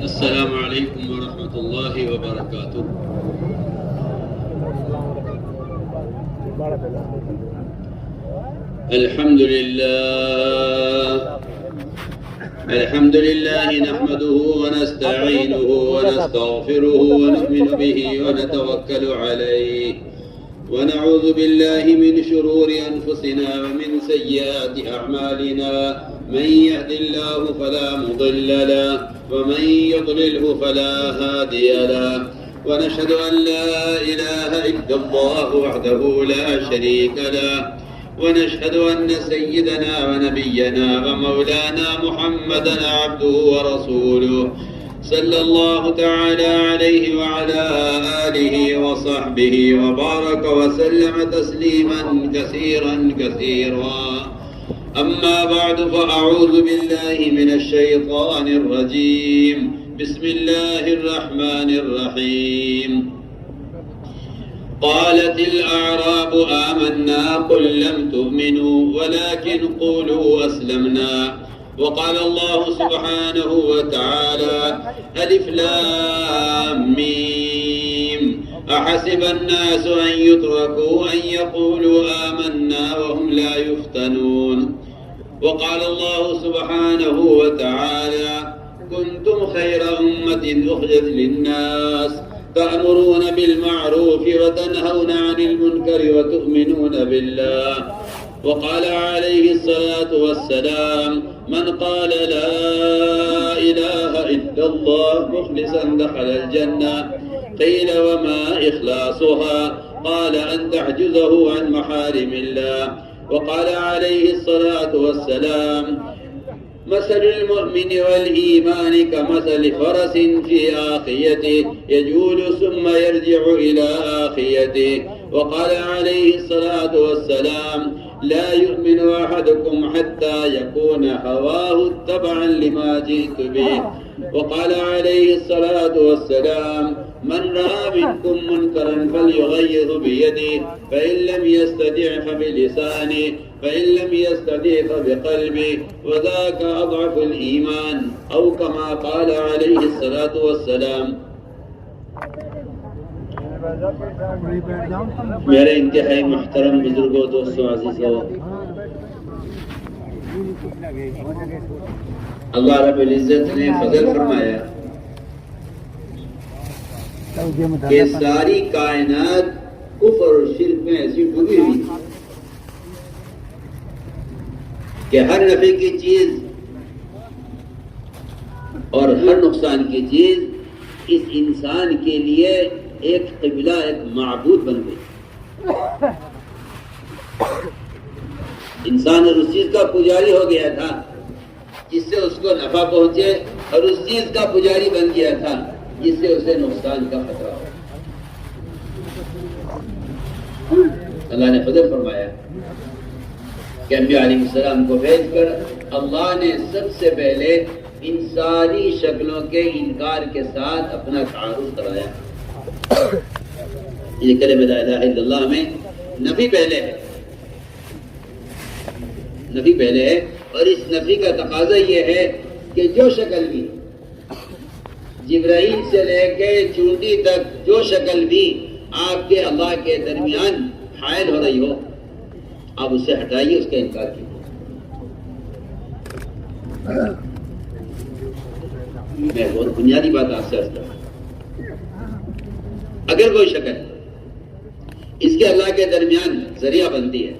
السلام علیکم ورحمۃ اللہ وبرکاتہ۔ الحمد للہ نحمده ونستعینه ونستغفره ونؤمن به ونتوکل علیہ ونعوذ باللہ من شرور انفسنا ومن سیئات اعمالنا من يهد الله فلا مضل له ومن يضلله فلا هادي له ونشهد أن لا إله إلا الله وحده لا شريك له ونشهد أن سيدنا ونبينا ومولانا محمدا عبده ورسوله صلى الله تعالى عليه وعلى آله وصحبه وبارك وسلم تسليما كثيرا كثيرا. أما بعد فأعوذ بالله من الشيطان الرجيم. بسم الله الرحمن الرحيم. قالت الأعراب آمنا قل لم تؤمنوا ولكن قولوا أسلمنا. وقال الله سبحانه وتعالى ألف لام ميم أحسب الناس أن يتركوا أن يقولوا آمنا وهم لا يفتنون. وقال الله سبحانه وتعالى كنتم خير أمة أخرجت للناس تأمرون بالمعروف وتنهون عن المنكر وتؤمنون بالله. وقال عليه الصلاة والسلام من قال لا إله إلا الله مخلصا دخل الجنة. قيل وما إخلاصها؟ قال أن تحجزه عن محارم الله. وقال عليه الصلاة والسلام مثل المؤمن والإيمان كمثل فرس في آخيته يجول ثم يرجع إلى آخيته. وقال عليه الصلاة والسلام لا يؤمن أحدكم حتى يكون هواه تبعا لما جئت به. وقال عليه الصلاة والسلام من رأى منكم منكرا فليغيره بيده فإن لم يستطع فبلسانه فإن لم يستطع فبقلبه وذاك أضعف الإيمان أو كما قال عليه الصلاة والسلام. میرے انتہائی محترم بزرگوں، دوستوں، عزیزوں، اللہ رب العزت نے فضل فرمایا کہ ساری کائنات کفر اور شرک میں ایسی ڈوبی ہوئی کہ ہر نفع کی چیز اور ہر نقصان کی چیز اس انسان کے لیے ایک قبلہ، ایک معبود بن گئی. انسان اس چیز کا پجاری ہو گیا تھا جس سے اس کو نفع پہنچے، اور اس چیز کا پجاری بن گیا تھا جس سے اسے نقصان کا خطرہ ہو. اللہ نے فضل فرمایا کہ انبیاء علیہ السلام کو بھیج کر اللہ نے سب سے پہلے ان ساری شکلوں کے انکار کے ساتھ اپنا تعارف کرایا. یہ کلمہ لا الہ الا اللہ میں نفی پہلے ہے، نفی پہلے ہے، اور اس نفی کا تقاضا یہ ہے کہ جو شکل بھی جبرائیل سے لے کے چونٹی تک جو شکل بھی آپ کے اللہ کے درمیان حائل ہو رہی ہو، آپ اسے ہٹائیے، اس کا انکار کیجیے. میں بہت بنیادی بات آپ سے عرض کرتا ہوں. اگر کوئی شکل اس کے اللہ کے درمیان ذریعہ بنتی ہے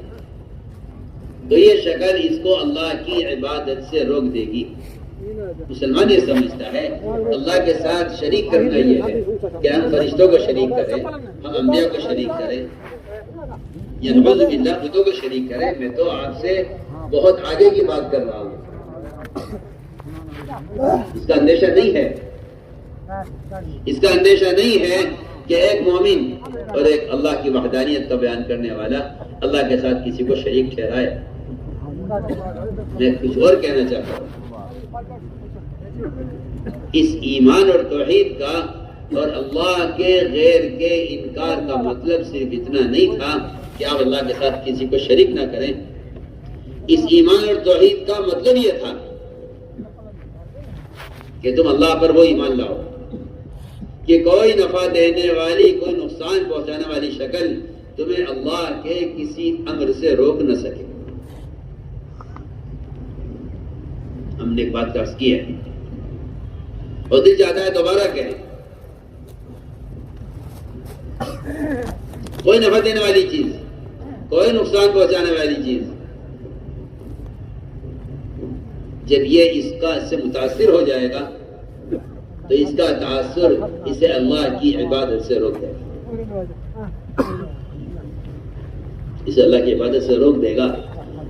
تو یہ شکل اس کو اللہ کی عبادت سے روک دے گی. مسلمان یہ سمجھتا ہے اللہ کے ساتھ شریک کرنا یہ ہے کہ ہم فرشتوں کو شریک کریں، ہم انبیاء کو شریک کریں، یا نعوذ باللہ خودوں کو شریک کریں. میں تو آپ سے بہت آگے کی بات کر رہا ہوں. اس کا اندیشہ نہیں ہے، اس کا اندیشہ نہیں ہے کہ ایک مومن اور ایک اللہ کی وحدانیت کا بیان کرنے والا اللہ کے ساتھ کسی کو شریک ٹھہرائے. میں کچھ اور کہنا چاہتا ہوں. اس ایمان اور توحید کا اور اللہ کے غیر کے انکار کا مطلب صرف اتنا نہیں تھا کہ آپ اللہ کے ساتھ کسی کو شریک نہ کریں. اس ایمان اور توحید کا مطلب یہ تھا کہ تم اللہ پر وہ ایمان لاؤ کہ کوئی نفع دینے والی کوئی نقصان پہنچانے والی شکل تمہیں اللہ کے کسی امر سے روک نہ سکے. ہم نے ایک بات کا عرض کی ہے اور دل چاہتا ہے دوبارہ کہیں. کوئی نفع دینے والی چیز، کوئی نقصان پہنچانے والی چیز، جب یہ اس سے متاثر ہو جائے گا تو اس کا تاثر اسے اللہ کی عبادت سے روک دے گا. اسے اللہ کی عبادت سے روک دے گا.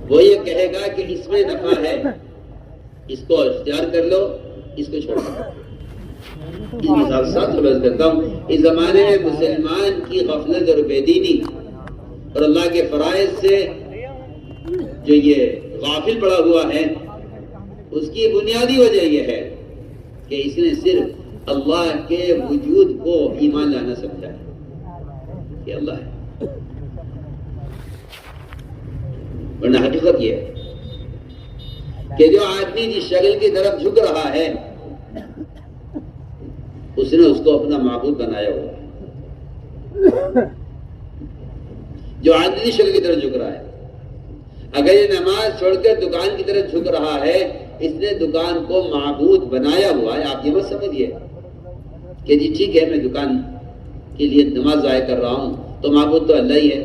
وہ یہ کہے گا کہ اس میں نفع ہے، اس کو اختیار کر لو، اس کو چھوڑ دو. اس مثال ساتھ عرض کرتا ہوں، اس زمانے میں مسلمان کی غفلت اور بے دینی اور اللہ کے فرائض سے جو یہ غافل پڑا ہوا ہے، اس کی بنیادی وجہ یہ ہے کہ اس نے صرف اللہ کے وجود کو ایمان لانا سمجھا ہے کہ اللہ ہے، ورنہ حقیقت یہ ہے کہ جو آدمی جس شکل کی طرف جھک رہا ہے اس نے اس کو اپنا معبود بنایا ہوا ہے. جو آدمی جس شکل کی طرف جھک رہا ہے، اگر یہ نماز چھوڑ کر دکان کی طرف جھک رہا ہے، اس نے دکان کو معبود بنایا ہوا ہے. آپ یہ مت سمجھیے کہ جی ٹھیک ہے میں دکان کے لیے نماز ضائع کر رہا ہوں تو معبود تو اللہ ہی ہے.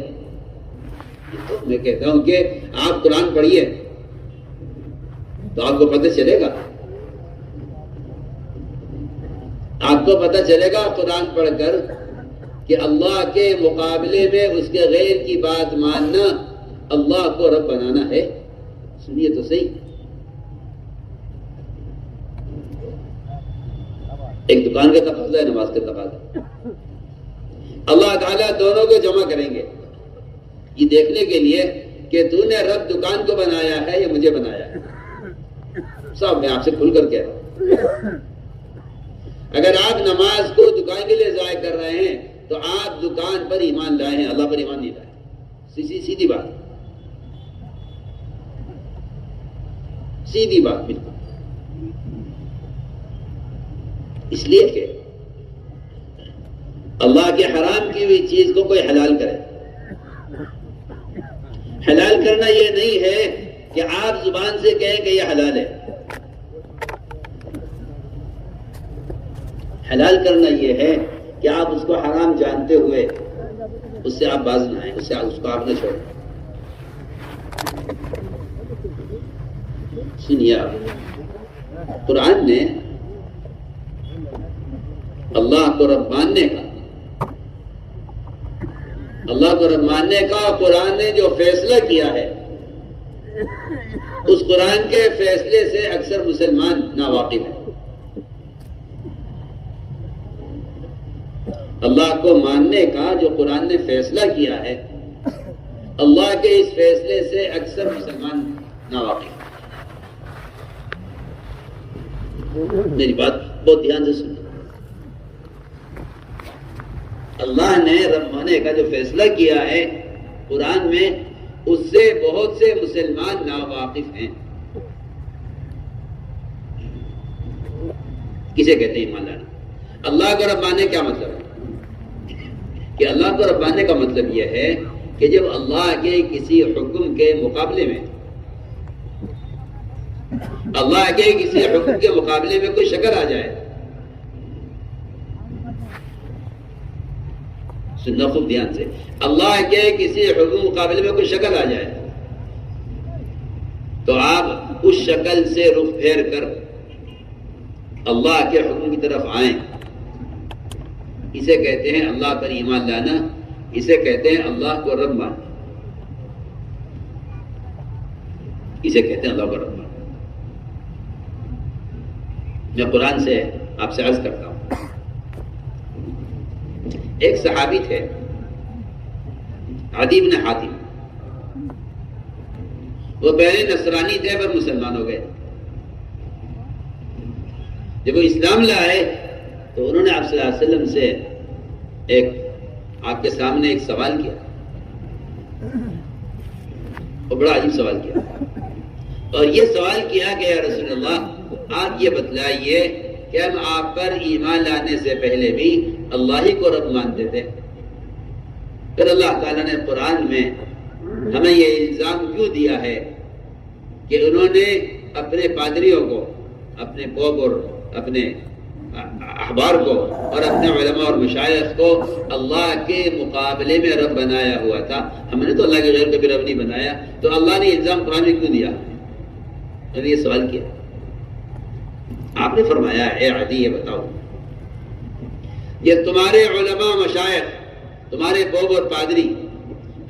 تو میں کہتا ہوں کہ آپ قرآن پڑھیے تو آپ کو پتہ چلے گا، آپ کو پتہ چلے گا قرآن پڑھ کر کہ اللہ کے مقابلے میں اس کے غیر کی بات ماننا اللہ کو رب بنانا ہے. سنیے تو صحیح. ایک دکان کا تقاضا ہے، نماز کا تقاضا. اللہ تعالیٰ دونوں کو جمع کریں گے یہ دیکھنے کے لیے کہ تو نے رب دکان کو بنایا ہے یا مجھے بنایا ہے. صاحب میں آپ سے کھل کر کہہ رہا ہوں، اگر آپ نماز کو دکان کے لیے ضائع کر رہے ہیں تو آپ دکان پر ایمان لائے ہیں، اللہ پر ایمان نہیں لائے. سیدھی بات، سیدھی بات بالکل. اس لیے کہ اللہ کے حرام کی ہوئی چیز کو کوئی حلال کرے. حلال کرنا یہ نہیں ہے کہ آپ زبان سے کہیں کہ یہ حلال ہے. حلال کرنا یہ ہے کہ آپ اس کو حرام جانتے ہوئے اس سے آپ باز نہ آئیں، اس کو آپ نہ چھوڑیں. سنیے، قرآن نے اللہ کو رب ماننے کا، اللہ کو رب ماننے کا قرآن نے جو فیصلہ کیا ہے، اس قرآن کے فیصلے سے اکثر مسلمان ناواقف ہیں. اللہ کو ماننے کا جو قرآن نے فیصلہ کیا ہے، اللہ کے اس فیصلے سے اکثر مسلمان ناواقف ہیں. میری بات بہت دھیان سے سنو. اللہ نے رب ماننے کا جو فیصلہ کیا ہے قرآن میں، اس سے بہت سے مسلمان ناواقف ہیں. کسے کہتے ہیں ایمان لانا؟ اللہ کو رب ماننے کیا مطلب ہے؟ کہ اللہ کو رب ماننے کا مطلب یہ ہے کہ جب اللہ کے کسی حکم کے مقابلے میں، اللہ کے کسی حکم کے مقابلے میں کوئی شکل آ جائے، سننا خوب دھیان سے، اللہ کے کسی حکم مقابلے میں کوئی شکل آ جائے تو آپ اس شکل سے رخ پھیر کر اللہ کے حکم کی طرف آئیں. اسے کہتے ہیں اللہ پر ایمان لانا، اسے کہتے ہیں اللہ کو رب ماننا، اسے کہتے ہیں اللہ کو رب ماننا. میں قرآن سے آپ سے عرض کرتا ہوں، ایک صحابی تھے عدی بن حاتم، وہ پہلے نصرانی تھے پر مسلمان ہو گئے. جب وہ اسلام لائے تو انہوں نے آپ صلی اللہ علیہ وسلم سے آپ کے سامنے ایک سوال کیا، اور بڑا عجیب سوال کیا. اور یہ سوال کیا کہ یا رسول اللہ، آپ یہ بتلائیے کہ ہم آپ پر ایمان لانے سے پہلے بھی اللہ ہی کو رب مانتے تھے. پھر اللہ تعالیٰ نے قرآن میں ہمیں یہ الزام کیوں دیا ہے کہ انہوں نے اپنے پادریوں کو، اپنے پوپ اور اپنے احبار کو اور اپنے علماء اور مشائخ کو اللہ کے مقابلے میں رب بنایا ہوا تھا. ہم نے تو اللہ کے غیر کبھی رب نہیں بنایا، تو اللہ نے الزام قرآن میں کیوں دیا؟ میں نے یہ سوال کیا. آپ نے فرمایا اے عدی یہ بتاؤ، یہ تمہارے علماء مشائخ، تمہارے پوپ اور پادری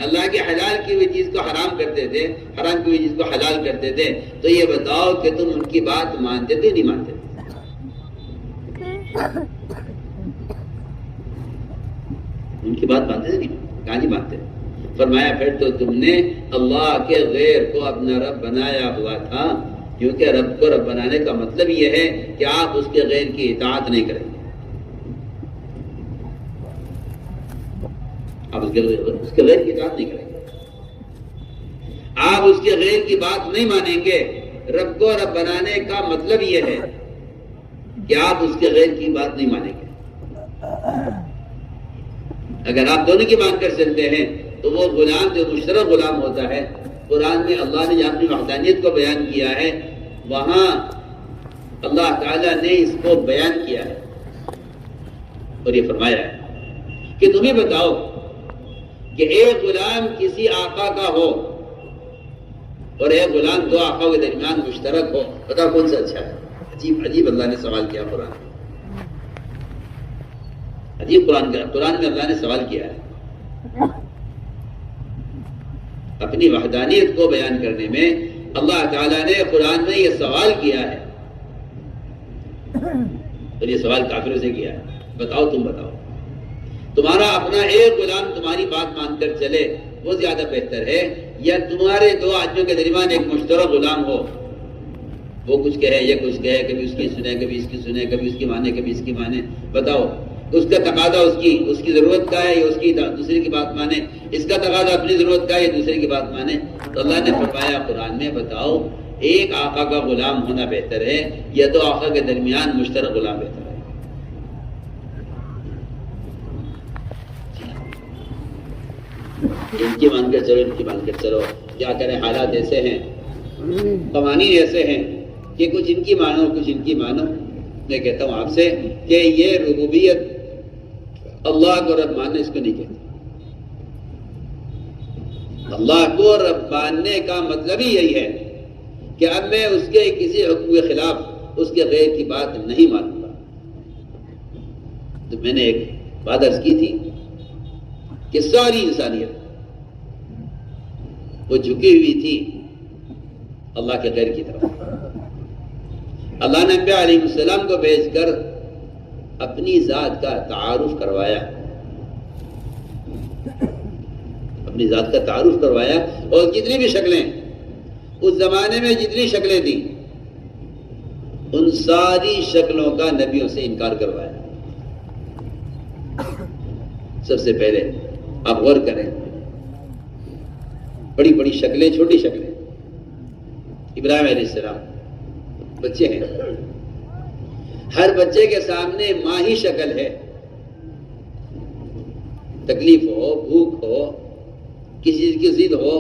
اللہ کے حلال کی ہوئی چیز کو حرام کرتے تھے، حرام کی ہوئی چیز کو حلال کرتے تھے، تو یہ بتاؤ کہ تم ان کی بات مانتے تھے نہیں مانتے تھے؟ ان کی بات مانتے تھے نہیں؟ کہاں نہیں مانتے؟ فرمایا پھر تو تم نے اللہ کے غیر کو اپنا رب بنایا ہوا تھا، کیونکہ رب کو رب بنانے کا مطلب یہ ہے کہ آپ اس کے غیر کی اطاعت نہیں کریں گے. آپ اس کے غیر کی اطاعت نہیں کریں گے، آپ اس کے غیر کی بات نہیں مانیں گے. رب کو رب بنانے کا مطلب یہ ہے کہ آپ اس کے غیر کی بات نہیں مانیں گے. اگر آپ دونوں کی مان کر چلتے ہیں تو وہ غلام جو مشترک غلام ہوتا ہے، قرآن میں اللہ نے جہاں اپنی وحدانیت کو بیان کیا ہے وہاں اللہ تعالیٰ نے اس کو بیان کیا ہے اور یہ فرمایا ہے کہ تمہیں بتاؤ کہ ایک غلام کسی آقا کا ہو اور ایک غلام دو آقا کے درمیان مشترک ہو، بتاؤ کون سا اچھا ہے؟ عجیب عجیب اللہ نے سوال کیا قرآن میں. عجیب قرآن میں اللہ نے سوال کیا ہے. اپنی وحدانیت کو بیان کرنے میں اللہ تعالیٰ نے قرآن میں یہ سوال کیا ہے، اور یہ سوال کافروں سے کیا ہے. بتاؤ تم بتاؤ، تمہارا اپنا ایک غلام تمہاری بات مان کر چلے وہ زیادہ بہتر ہے، یا تمہارے دو آدمیوں کے درمیان ایک مشترک غلام ہو، وہ کچھ کہے یہ کچھ کہے، کبھی اس کی سنے کبھی اس کی سنے، کبھی اس کی مانے کبھی اس کی مانے. بتاؤ اس کا تقاضا اس کی ضرورت کا ہے یا اس کی دوسرے کی بات مانے؟ اس کا تقاضا اپنی ضرورت کا ہے یا دوسرے کی بات مانے؟ تو اللہ نے فرمایا قرآن میں بتاؤ ایک آقا کا غلام ہونا بہتر ہے یا دو آقا کے درمیان مشترک غلام بہتر ہے؟ ان کی مان کر چلو، ان کی مان کر چلو. کیا کریں، حالات ایسے ہیں، قوانین ایسے ہیں کہ کچھ ان کی مانو کچھ ان کی مانو. میں کہتا ہوں آپ سے کہ یہ ربوبیت، اللہ کو رب ماننا اس کو نہیں کہتے. اللہ کو رب ماننے کا مطلب ہی یہی ہے کہ اب میں اس کے کسی حکم کے خلاف اس کے غیر کی بات نہیں مانوں گا. تو میں نے ایک بات عرض کی تھی کہ ساری انسانیت وہ جھکی ہوئی تھی اللہ کے غیر کی طرف. اللہ نے انبیاء علیہ السلام کو بھیج کر اپنی ذات کا تعارف کروایا، اپنی ذات کا تعارف کروایا، اور جتنی بھی شکلیں اس زمانے میں جتنی شکلیں تھیں ان ساری شکلوں کا نبیوں سے انکار کروایا. سب سے پہلے آپ غور کریں، بڑی بڑی شکلیں، چھوٹی شکلیں. ابراہیم علیہ السلام بچے ہیں، ہر بچے کے سامنے ماں ہی شکل ہے. تکلیف ہو، بھوک ہو، کسی چیز کی ضد ہو،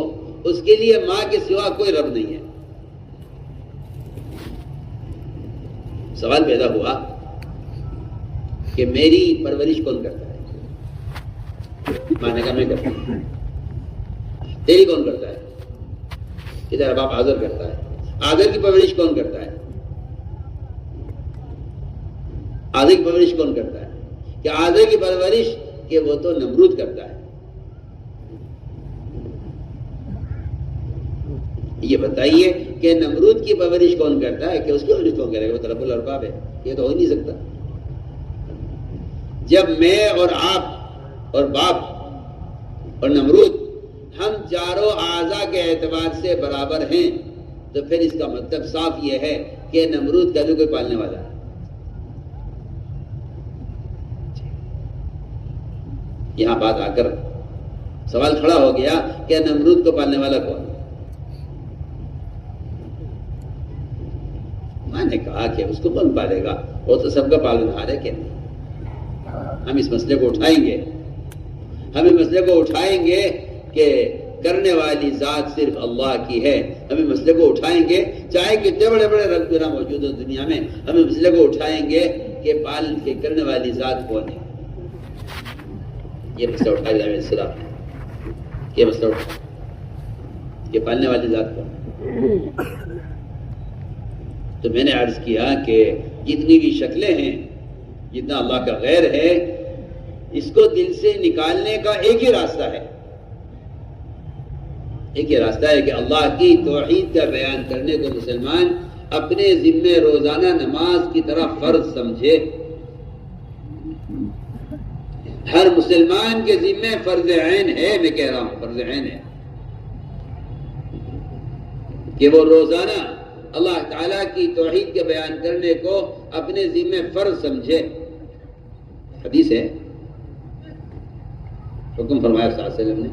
اس کے لیے ماں کے سوا کوئی رب نہیں ہے. سوال پیدا ہوا کہ میری پرورش کون کرتا ہے؟ ماں نے کہا میں کرتا ہوں. تیری کون کرتا ہے؟ کہ تیرا باپ آذر کرتا ہے. آذر کی پرورش کون کرتا ہے؟ آذر کی پرورش کون کرتا ہے؟ کہ آذر کی پرورش کہ وہ تو نمرود کرتا ہے. یہ بتائیے کہ نمرود کی پرورش کون کرتا ہے؟ کہ اس کی پرورش کون کرے گا؟ وہ تو رب الارباب ہے. یہ تو ہو ہی نہیں سکتا. جب میں اور آپ اور باپ اور نمرود ہم چاروں اعضاء کے اعتبار سے برابر ہیں تو پھر اس کا مطلب صاف یہ ہے کہ نمرود کا بھی کوئی پالنے والا ہے. یہاں بات آ کر سوال کھڑا ہو گیا کہ نمرود کو پالنے والا کون؟ میں نے کہا کہا کہ اس کو کون پالے گا، وہ تو سب کا پالنہار ہے کہ نہیں. ہم اس مسئلے کو اٹھائیں گے، ہم اس مسئلے کو اٹھائیں گے کہ کرنے والی ذات صرف اللہ کی ہے. ہم اس مسئلے کو اٹھائیں گے چاہے کتنے بڑے بڑے رنگ بنا موجود ہو دنیا میں، ہم اس مسئلے کو اٹھائیں گے کہ پالن کے کرنے والی ذات کون ہے. یہ مسئلہ اٹھایا جائے السلام نے، یہ مسئلہ اٹھایا کہ پالنے والی ذات کون ہے. تو میں نے عرض کیا کہ جتنی بھی شکلیں ہیں، جتنا اللہ کا غیر ہے، اس کو دل سے نکالنے کا ایک ہی راستہ ہے. ایک ہی راستہ ہے کہ اللہ کی توحید کا بیان کرنے کو مسلمان اپنے ذمہ روزانہ نماز کی طرح فرض سمجھے. ہر مسلمان کے ذمہ فرض عین ہے، میں کہہ رہا ہوں فرض عین ہے کہ وہ روزانہ اللہ تعالیٰ کی توحید کے بیان کرنے کو اپنے ذمہ فرض سمجھے. حدیث ہے، حکم فرمایا صلی اللہ علیہ وسلم نے،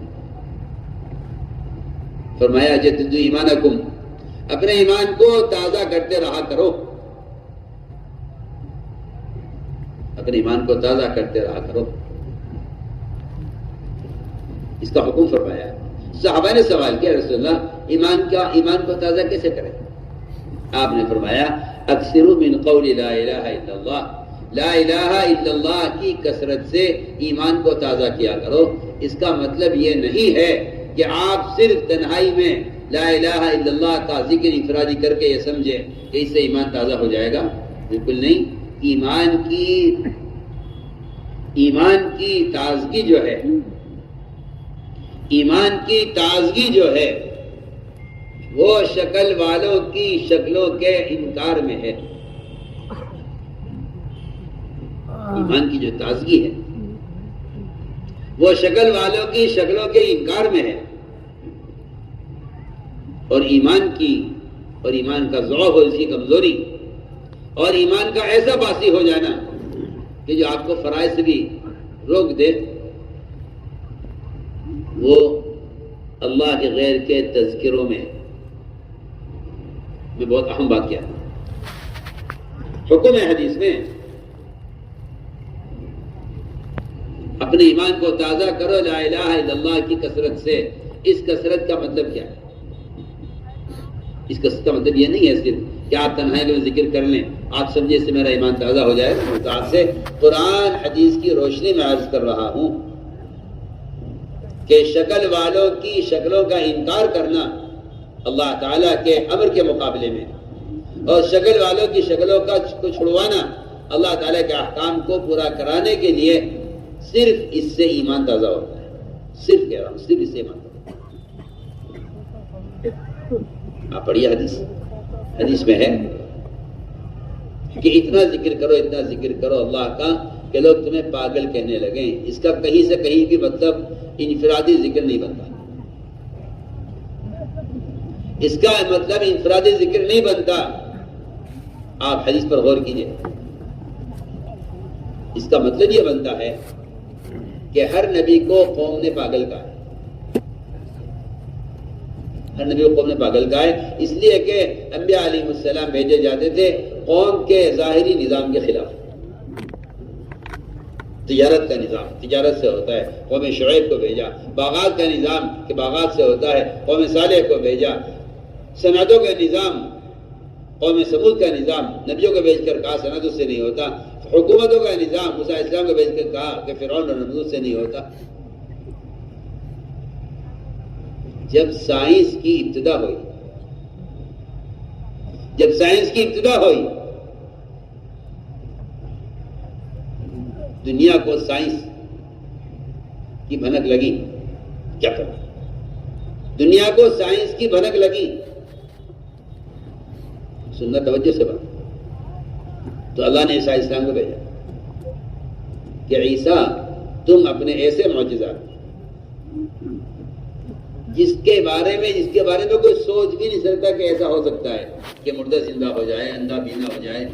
فرمایا جددوا ایمانکم، اپنے ایمان کو تازہ کرتے رہا کرو، اپنے ایمان کو تازہ کرتے رہا کرو. اس کا حکم فرمایا. صحابہ نے سوال کیا رسول اللہ ایمان کو تازہ کیسے کریں؟ آپ نے فرمایا اکثروا من قول لا الہ الا اللہ، لا الہ الا اللہ کی کثرت سے ایمان کو تازہ کیا کرو. اس کا مطلب یہ نہیں ہے کہ آپ صرف تنہائی میں لا الہ الا اللہ کا ذکر انفرادی کر کے یہ سمجھے کہ اس سے ایمان تازہ ہو جائے گا. بالکل نہیں. ایمان کی تازگی جو ہے، ایمان کی تازگی جو ہے وہ شکل والوں کی شکلوں کے انکار میں ہے. ایمان کی جو تازگی ہے وہ شکل والوں کی شکلوں کے انکار میں ہے. اور ایمان کا ضعف اور اس کی کمزوری اور ایمان کا ایسا باسی ہو جانا کہ جو آپ کو فرائض سے بھی روک دے، وہ اللہ کے غیر کے تذکروں میں بہت اہم بات کیا حکم ہے حدیث میں، اپنے ایمان کو تازہ کرو لا الہ الا اللہ کی کثرت سے. اس کثرت کا مطلب کیا ہے؟ اس کثرت کا مطلب یہ نہیں ہے صرف کہ آپ تنہائی میں ذکر کر لیں، آپ سمجھے اس سے میرا ایمان تازہ ہو جائے گا. تو آپ سے قرآن حدیث کی روشنی میں عرض کر رہا ہوں کہ شکل والوں کی شکلوں کا انکار کرنا اللہ تعالیٰ کے امر کے مقابلے میں، اور شکل والوں کی شکلوں کو چھڑوانا اللہ تعالیٰ کے احکام کو پورا کرانے کے لیے، صرف اس سے ایمان تازہ ہوتا ہے. صرف کہہ رہا ہوں، صرف اس سے ایمان تازہ ہوتا ہے. آپ پڑھیے حدیث میں ہے کہ اتنا ذکر کرو اللہ کا کہ لوگ تمہیں پاگل کہنے لگیں. اس کا کہیں سے کہیں بھی مطلب انفرادی ذکر نہیں بنتا. اس کا مطلب انفرادی ذکر نہیں بنتا. آپ حدیث پر غور کیجئے. اس کا مطلب یہ بنتا ہے کہ ہر نبی کو قوم نے پاگل کہا ہے. ہر نبی کو قوم نے پاگل کہا ہے اس لیے کہ انبیاء علیہ السلام بھیجے جاتے تھے قوم کے ظاہری نظام کے خلاف. تجارت کا نظام تجارت سے ہوتا ہے، قوم شعیب کو بھیجا. باغات کا نظام کہ باغات سے ہوتا ہے، قوم صالح کو بھیجا. صنعتوں کا نظام قوم سمود کا نظام نبیوں کو بھیج کر کہا صنعتوں سے نہیں ہوتا. حکومتوں کا نظام موسیٰ علیہ السلام کو بھیج کر کہا کہ فرعون اور نمرود سے نہیں ہوتا. جب سائنس کی ابتدا ہوئی دنیا کو سائنس کی بھنک لگی. کیا کرنا؟ دنیا کو سائنس کی بھنک لگی. سننا توجہ سے بات. تو اللہ نے عیسیٰ السلام کو بھیجا کہ عیسیٰ تم اپنے ایسے معجزات جس کے بارے میں کوئی سوچ بھی نہیں سکتا کہ ایسا ہو سکتا ہے کہ مردہ زندہ ہو جائے، اندھا بینا ہو جائے،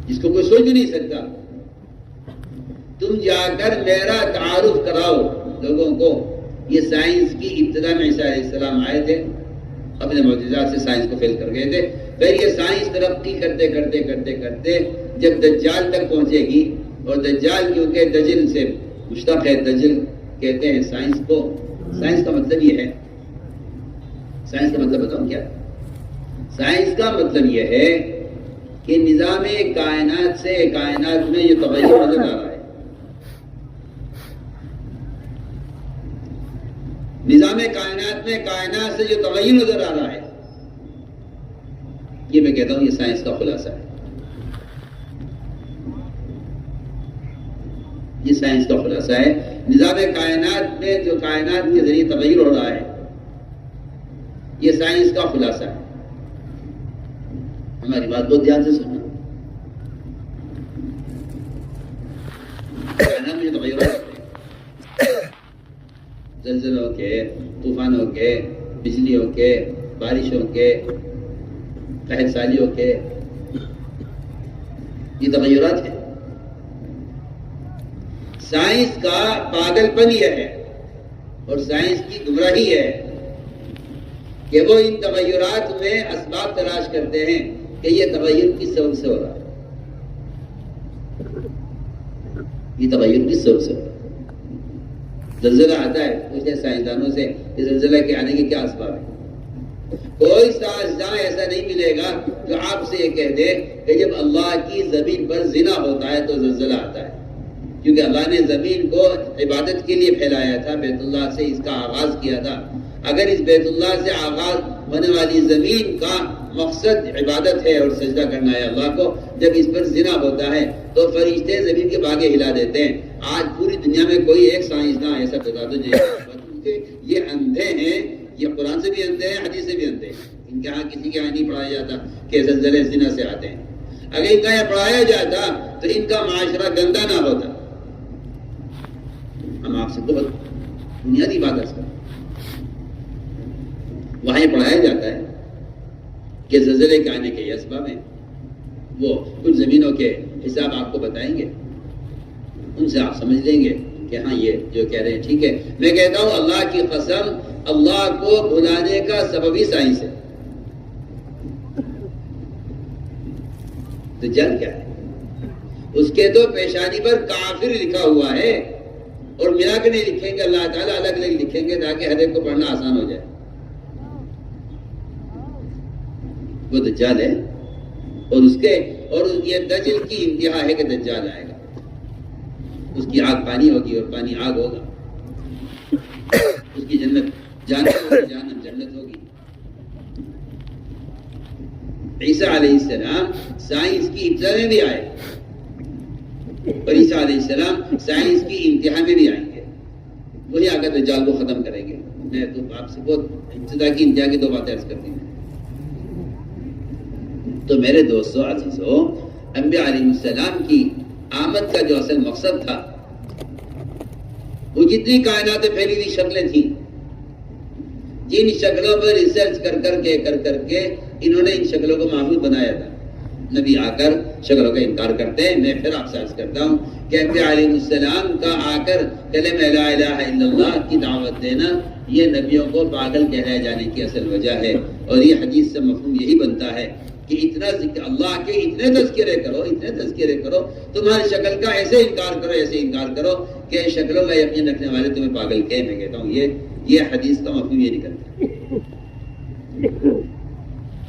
جس کو کوئی سوچ بھی نہیں سکتا، تم جا کر میرا تعارف کراؤ لوگوں کو. یہ سائنس کی ابتدا میں عیسیٰ علیہ السلام آئے تھے اپنے معجزات سے سائنس کو فیل کر گئے تھے. پھر یہ سائنس ترقی کرتے کرتے کرتے کرتے جب دجال تک پہنچے گی، اور دجال کیونکہ دجل سے مشتق ہے، دجل کہتے ہیں سائنس کو. سائنس کا مطلب یہ ہے، سائنس کا مطلب بتاؤں کیا؟ سائنس کا مطلب یہ ہے کہ نظام کائنات سے کائنات میں یہ تغیر نظر آ رہا ہے. نظام کائنات میں کائنات سے جو تغیر نظر آ رہا ہے، یہ میں کہتا ہوں یہ سائنس کا خلاصہ ہے. یہ سائنس کا خلاصہ ہے. نظام کائنات میں جو کائنات کے ذریعے تغیر ہو رہا ہے، یہ سائنس کا خلاصہ ہے. ہماری بات بہت دھیان سے سننا. کائنات میں جو تغیرات زلزلوں کے، طوفانوں کے، بجلیوں کے، بارشوں کے، قحط سالیوں کے، یہ تغیرات ہیں. سائنس کا پاگل پن یہ ہے اور سائنس کی گمراہی ہے کہ وہ ان تغیرات میں اسباب تلاش کرتے ہیں کہ یہ تغیر کس سبب سے ہو رہا ہے. یہ تغیر کس سبب سے ہو رہا ہے؟ زلزلہ آتا ہے، پوچھتے ہیں سائنسدانوں سے کہ زلزلہ کے آنے کے کیا اسباب ہیں. کوئی سائنسدان ایسا نہیں ملے گا جو آپ سے یہ کہہ دے کہ جب اللہ کی زمین پر زنا ہوتا ہے تو زلزلہ آتا ہے. کیونکہ اللہ نے زمین کو عبادت کے لیے پھیلایا تھا، بیت اللہ سے اس کا آغاز کیا تھا. اگر اس بیت اللہ سے آغاز ہونے والی زمین کا مقصد عبادت ہے اور سجدہ کرنا ہے اللہ کو، جب اس پر زنا ہوتا ہے تو فرشتے زمین کے باغے ہلا دیتے ہیں. آج پوری دنیا میں کوئی ایک سائنسداں ایسا بتا دو جو یہ اندھے ہیں، یہ قرآن سے بھی اندھے ہیں، حدیث سے بھی اندھے ہیں. ان کے ہاں کسی کے ہاں نہیں پڑھایا جاتا کہ زلزلے زنا سے آتے ہیں. اگر ان کا یہ پڑھایا جاتا تو ان کا معاشرہ گندا نہ ہوتا. ہم آپ سے بہت بنیادی بات ہے، وہاں یہ پڑھایا جاتا ہے کہ زلزلے کے آنے کے یہ اسباب ہیں. وہ کچھ زمینوں کے حساب آپ کو بتائیں گے، ان سے آپ سمجھ لیں گے کہ ہاں یہ جو کہہ رہے ہیں ٹھیک ہے. میں کہتا ہوں اللہ کی قسم، اللہ کو بھلانے کا سبب ہی سائنس ہے. دجال کیا ہے؟ اس کے تو پیشانی پر کافر لکھا ہوا ہے، اور ملا کے نہیں لکھیں گے، اللہ تعالیٰ الگ الگ لکھیں گے تاکہ ہر ایک کو پڑھنا آسان ہو جائے. وہ دجال ہے، اور یہ دجل کی انتہا ہے کہ دجال آئے گا. اس کی آگ پانی ہوگی اور پانی آگ ہوگا. اس کی جنت جہنم جنت ہوگی. عیسیٰ علیہ السلام سائنس کی ابتدا میں بھی آئے، اور عیسیٰ علیہ السلام سائنس کی انتہا میں بھی آئیں گے. وہی آ کر دجال کو ختم کریں گے. میں تو آپ سے بہت ابتدا کی انتہا کی دو باتیں عرض کرتی ہوں. تو میرے دوستوں عزیزوں، انبیاء علیہ السلام کی آمد کا جو اصل مقصد تھا، وہ جتنی کائنات پھیلی ہوئی شکلیں تھیں، جن شکلوں پر ریسرچ کر کے انہوں نے ان شکلوں کو معبود بنایا تھا. نبی آ کر شکلوں کا انکار کرتے ہیں. میں پھر آپ سے عرض کرتا ہوں کہ انبیاء علیہ السلام کا آ کر کلمہ لا الہ الا اللہ کی دعوت دینا، یہ نبیوں کو پاگل کہلائے جانے کی اصل وجہ ہے. اور یہ حدیث سے مفہوم یہی بنتا ہے کہ اتنا ذکر اللہ کے اتنے تذکرے کرو، تمہاری شکل کا ایسے انکار کرو کہ شکلوں کا یقین رکھنے والے تمہیں پاگل کہیں. میں کہتا ہوں یہ حدیث کا مفہوم یہ نکلتا ہے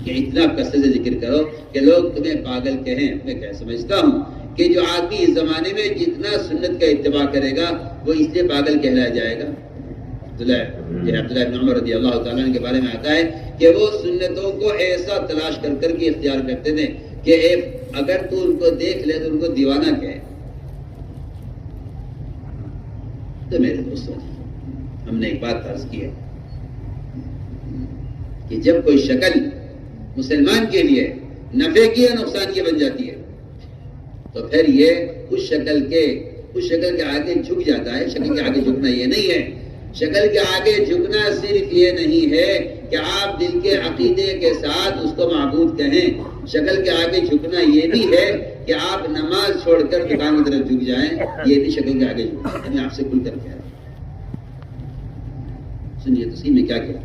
کہ اتنا کثرت سے ذکر کرو کہ لوگ تمہیں پاگل کہیں. میں کیا سمجھتا ہوں کہ جو آدمی اس زمانے میں جتنا سنت کا اتباع کرے گا وہ اس لیے پاگل کہلایا جائے گا. عبداللہ بن عمر رضی اللہ تعالیٰ عنہ کے بارے میں آتا ہے کہ وہ سنتوں کو ایسا تلاش کر کے اختیار کرتے تھے کہ اگر تو ان کو دیکھ لے تو ان کو دیوانہ کہے. تو میرے دوستوں، ہم نے ایک بات عرض کی ہے کہ جب کوئی شکل مسلمان کے لیے نفع کی یا نقصان کی بن جاتی ہے تو پھر یہ اس شکل کے آگے جھک جاتا ہے. شکل کے آگے جھکنا یہ نہیں ہے. شکل کے آگے جھکنا صرف یہ نہیں ہے کہ آپ دل کے عقیدے کے ساتھ اس کو معبود کہیں. شکل کے آگے جھکنا یہ بھی ہے کہ آپ نماز چھوڑ کر دکان کی طرف جھک جائیں. یہ بھی شکل کے آگے جھکنا ہے. میں آپ سے کھل کر کہہ رہا ہوں، سنیے تفصیل میں کیا کہا.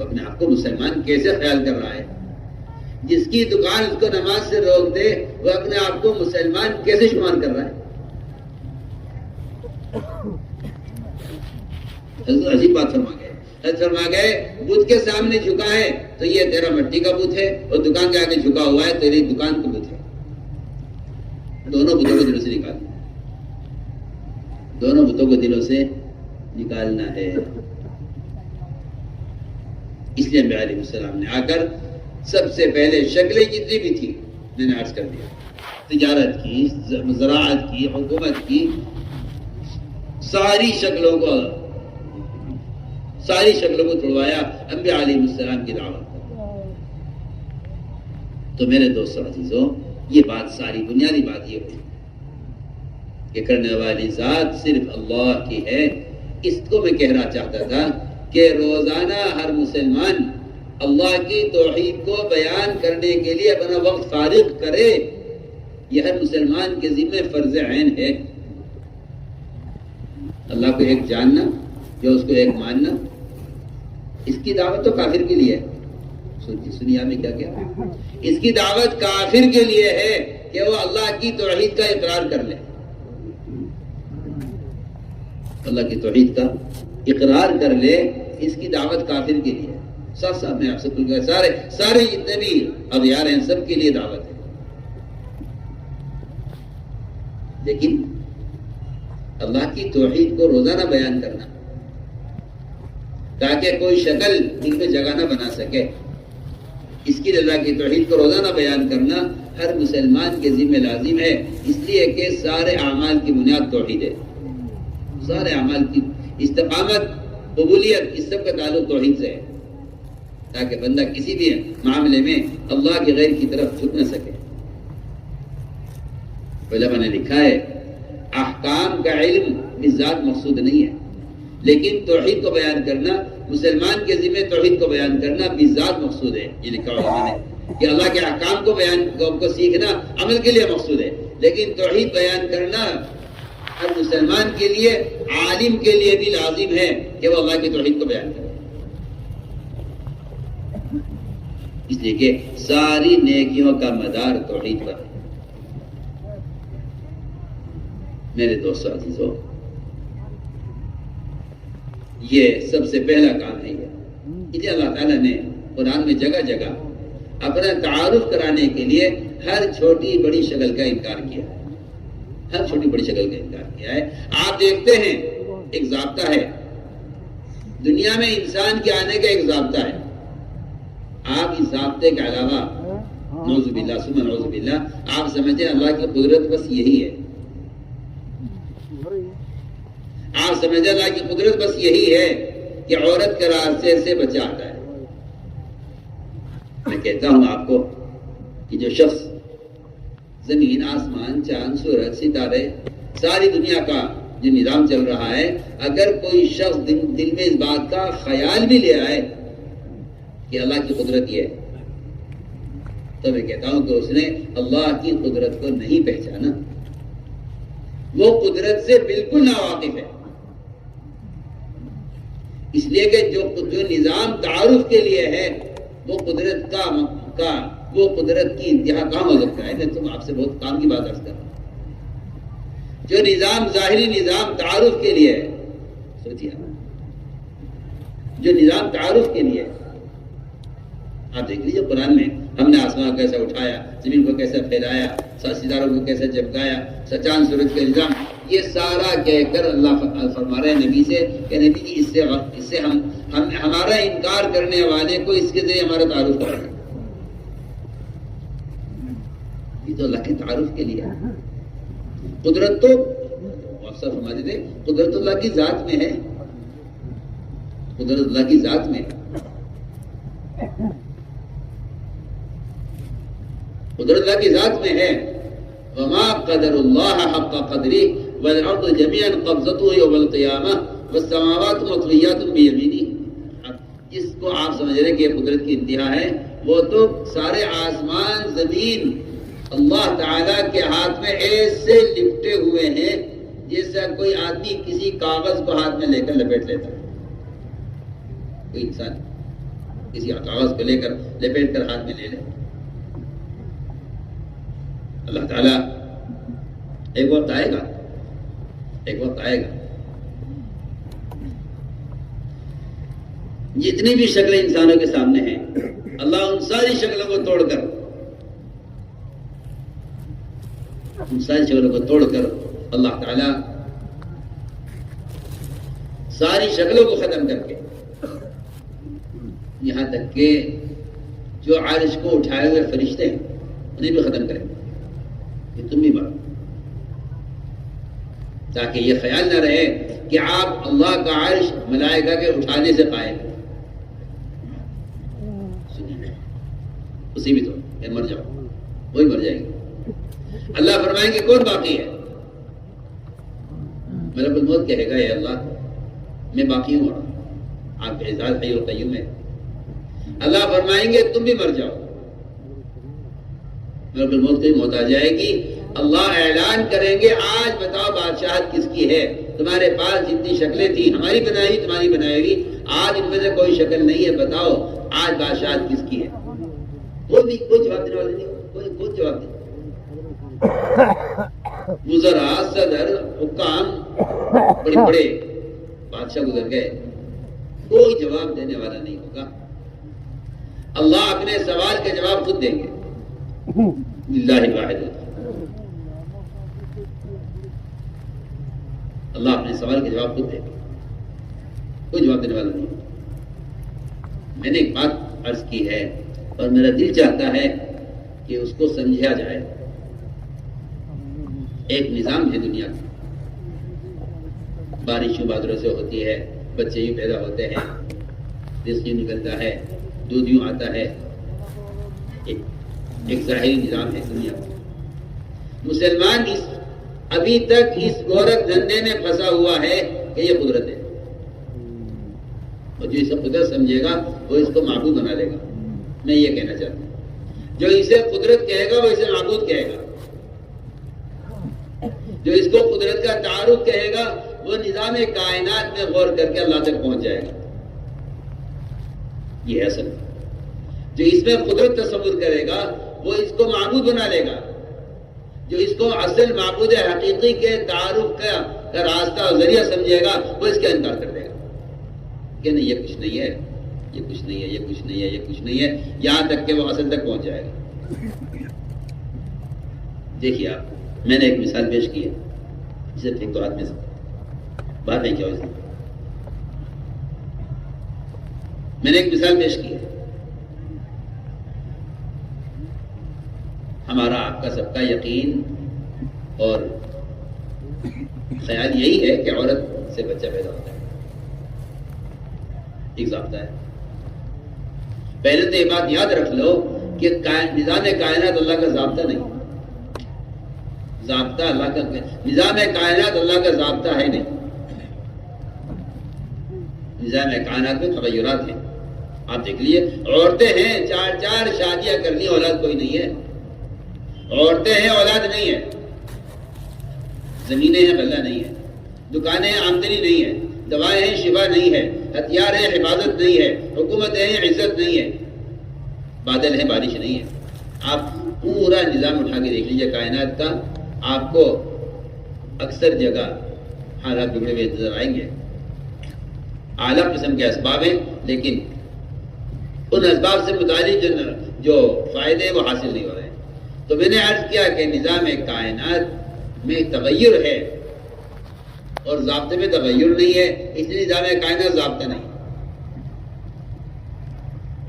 وہ اپنے آپ کو مسلمان کیسے خیال کر رہا ہے؟ جس کی دکان اس کو نماز سے روک دے وہ اپنے آپ کو مسلمان کیسے شمار کر رہا ہے؟ عجیب بات فرما گئے. فرما گئے بت کے سامنے جھکا ہے تو یہ تیرا مٹی کا بت ہے، اور دکان کے آگے جھکا ہوا ہے تیری دکان کا بت ہے. دونوں بتوں کو دلوں سے نکالنا، دونوں بتوں کو دلوں سے نکالنا ہے. اس لیے نبی علیہ السلام نے آ کر سب سے پہلے شکلیں جتنی بھی تھی میں نے عرض کر دیا، تجارت کی، زراعت کی، حکومت کی، ساری شکلوں کو چھڑوایا انبیاء علیہ السلام کی دعوت. تو میرے دوستوں عزیزوں، یہ بات ساری بنیادی بات یہ ہوئی کہ کرنے والی ذات صرف اللہ کی ہے. اس کو میں کہنا چاہتا تھا کہ روزانہ ہر مسلمان اللہ کی توحید کو بیان کرنے کے لیے اپنا وقت فارغ کرے. یہ ہر مسلمان کے ذمہ فرض عین ہے. اللہ کو ایک جاننا، جو اس کو ایک ماننا. اس کی دعوت تو کافر کے لیے ہے. سنیا میں کیا کیا؟ اس کی دعوت کافر کے لیے ہے کہ وہ اللہ کی توحید کا اقرار کر لے. اللہ کی توحید کا اقرار کر لے، اس کی دعوت کافر کے لیے. ساتھ ساتھ میں آپ سے سارے جتنے بھی اغیار ہیں سب کے لیے دعوت ہے. لیکن اللہ کی توحید کو روزانہ بیان کرنا تاکہ کوئی شکل ان میں جگہ نہ بنا سکے، اس کی اللہ کی توحید کو روزانہ بیان کرنا ہر مسلمان کے ذمہ لازم ہے. اس لیے کہ سارے اعمال کی بنیاد توحید ہے. سارے اعمال کی استقامت، قبولیت، اس سب کا تعلق توحید سے ہے، تاکہ بندہ کسی بھی معاملے میں اللہ کے غیر کی طرف جھک نہ سکے. علماء نے لکھا ہے احکام کا علم بذات مقصود نہیں ہے، لیکن توحید کو بیان کرنا، مسلمان کے ذمہ توحید کو بیان کرنا بذات مقصود ہے. یہ لکھا علماء نے کہ اللہ کے احکام کو سیکھنا عمل کے لیے مقصود ہے، لیکن توحید بیان کرنا ہر مسلمان کے لیے، عالم کے لیے بھی لازم ہے کہ وہ اللہ کی توحید کو بیان کرے. اس لیے کہ ساری نیکیوں کا مدار توحید پر ہے. میرے دوستوں عزیزوں، یہ سب سے پہلا کام ہے. یہ اللہ تعالیٰ نے قرآن میں جگہ جگہ اپنا تعارف کرانے کے لیے ہر چھوٹی بڑی شکل کا انکار کیا ہے. ہر چھوٹی بڑی شکل کا انکار کیا ہے. آپ دیکھتے ہیں ایک ضابطہ ہے دنیا میں، انسان کے آنے کا ایک ضابطہ ہے. آپ اس ضابطے کے علاوہ نعوذ باللہ ثم نعوذ باللہ آپ سمجھتے ہیں اللہ کی قدرت بس یہی ہے. آپ سمجھتے ہیں اللہ کی قدرت بس یہی ہے کہ عورت کے راستے سے بچاتا ہے. میں کہتا ہوں آپ کو کہ جو شخص زمین، آسمان، چاند، سورج، ستارے، ساری دنیا کا جو نظام چل رہا ہے، اگر کوئی شخص دل میں اس بات کا خیال بھی لے آئے کہ اللہ کی قدرت یہ ہے، تو میں کہتا ہوں کہ اس نے اللہ کی قدرت کو نہیں پہچانا. وہ قدرت سے بالکل ناواقف ہے. اس لیے کہ جو نظام تعارف کے لیے ہے وہ قدرت کا وہ قدرت کی انتہا کہاں ہو سکتا ہے. میں تم آپ سے بہت کام کی بات عرض کر رہا ہوں. جو نظام ظاہری نظام تعارف کے لیے ہے، سوچیے جو نظام تعارف کے لیے ہے، آپ دیکھ لیجیے قرآن میں ہم نے آسمان کو کیسے اٹھایا، زمین کو کیسے پھیلایا، ستاروں کو کیسے چمکایا، چاند سورج کے نظام، یہ سارا کہہ کر اللہ فرما رہے ہیں نبی سے کہ نبی جی اس سے ہمارا انکار کرنے والے کو اس کے ذریعے ہمارا تعارف کریں. یہ تو اللہ کے تعارف کے لیے ہے. قدرت تو افسر فرما دیتے قدرت اللہ کی ذات میں ہے. قدرت اللہ کی ذات میں ہے. قدرت اللہ کی ذات میں ہے. وما قدر اللہ حق قدری والارض جميعا قبضته يوم القیامہ والسماوات مطویات بیمینہ. جس کو آپ سمجھ رہے ہیں کہ قدرت کی انتہا ہے، وہ تو سارے آسمان زمین اللہ تعالیٰ کے ہاتھ میں ایسے لپٹے ہوئے ہیں جیسا کوئی آدمی کسی کاغذ کو ہاتھ میں لے کر لپیٹ لیتا ہے. کوئی انسان کسی کاغذ کو لے کر لپیٹ کر ہاتھ میں لے لے. اللہ تعالیٰ ایک وقت آئے گا، ایک وقت آئے گا جتنی بھی شکلیں انسانوں کے سامنے ہیں، اللہ ان ساری شکلوں کو توڑ کر، ان ساری شکلوں کو توڑ کر اللہ تعالیٰ ساری شکلوں کو ختم کر کے یہاں تک کہ جو عرش کو اٹھائے ہوئے فرشتے ہیں انہیں بھی ختم کریں کہ تم بھی بڑھو، تاکہ یہ خیال نہ رہے کہ آپ اللہ کا عرش ملائکہ کے اٹھانے سے قائل ہیں. اسی بھی تو مر جاؤ، وہی مر جائیں گے. اللہ فرمائیں گے کون باقی ہے؟ ملک الموت کہے گا اے اللہ میں باقی ہوں، آپ کے اعزاز حی القیوم ہے. اللہ فرمائیں گے تم بھی مر جاؤ. ملک الموت کی موت آ جائے گی، اللہ اعلان کریں گے آج بتاؤ بادشاہت کس کی ہے؟ تمہارے پاس جتنی شکلیں تھیں ہماری بنائی ہوئی تمہاری بنائی ہوئی، آج ان میں سے کوئی شکل نہیں ہے، بتاؤ آج بادشاہت کس کی ہے؟ کوئی جواب دینے والے نہیں، کوئی جواب نہیں. وزراء، صدر، حکام، بڑے بڑے بادشاہ گزر گئے، کوئی جواب دینے والا نہیں ہوگا. اللہ اپنے سوال کے جواب خود دیں گے. للہ الواحد، اللہ اپنے سوال کے جواب خود دیں گے، کوئی جواب دینے والا نہیں. میں نے ایک بات عرض کی ہے اور میرا دل چاہتا ہے کہ اس کو سمجھا جائے. ایک نظام ہے دنیا کا، بارش یوں بادلوں سے ہوتی ہے، بچے یوں پیدا ہوتے ہیں، رزق یوں نکلتا ہے، دودھ یوں آتا ہے. ایک ظاہری نظام ہے دنیا کا. مسلمان ابھی تک اس گورکھ دھندے میں پھنسا ہوا ہے کہ یہ قدرت ہے، اور جو اسے قدرت سمجھے گا وہ اس کو معبود بنا لے گا. میں یہ کہنا چاہتا ہوں، جو اسے قدرت کہے گا وہ اسے معبود کہے گا. جو اس کو قدرت کا تعارف کہے گا وہ نظام کائنات میں غور کر کے اللہ تک پہنچ جائے گا. یہ ہے اصل. جو اس میں قدرت تصور کرے گا وہ اس کو معبود بنا لے گا. جو اس کو اصل معبود حقیقی کے تعارف کا راستہ اور ذریعہ سمجھے گا وہ اس کا انکار کر دے گا کہ نہیں یہ کچھ نہیں ہے، یہ کچھ نہیں ہے، یہ کچھ نہیں ہے، یہ کچھ نہیں ہے، یہاں تک کہ وہ اصل تک پہنچ جائے گا. دیکھیے آپ، میں نے ایک مثال پیش کی ہے، اسے پھینک دو ہاتھ میں سے، بات نہیں کیا اسے. میں نے ایک مثال پیش کی ہے. ہمارا آپ کا سب کا یقین اور خیال یہی ہے کہ عورت سے بچہ پیدا ہوتا ہے، ایک ضابطہ ہے. پہلے تو یہ بات یاد رکھ لو کہ نظام کائنات اللہ کا ضابطہ نہیں، ضابطہ اللہ کا نظام کائنات اللہ کا ضابطہ ہے نہیں. نظام کائنات میں تغیرات ہیں. آپ دیکھ لیے، عورتیں ہیں، چار شادیاں کرنی، اولاد کوئی نہیں ہے. عورتیں ہیں، اولاد نہیں ہے. زمینیں ہیں، غلہ نہیں ہے. دکانیں ہیں، آمدنی نہیں ہے. دوائیں ہیں، شفا نہیں ہے. ہتھیار ہے، حفاظت نہیں ہے. حکومتیں ہیں، عزت نہیں ہے. بادل ہیں، بارش نہیں ہے. آپ پورا نظام اٹھا کے دیکھ لیجیے کائنات کا، آپ کو اکثر جگہ حالات بگڑے ہوئے نظر آئیں گے. اعلیٰ قسم کے اسباب ہیں، لیکن ان اسباب سے متعلق جو فائدے وہ حاصل نہیں ہو رہے ہیں. تو میں نے عرض کیا کہ نظام کائنات میں تغیر ہے اور ضابطے میں تغیر نہیں ہے، اس لیے نظام کائنات ضابطہ نہیں.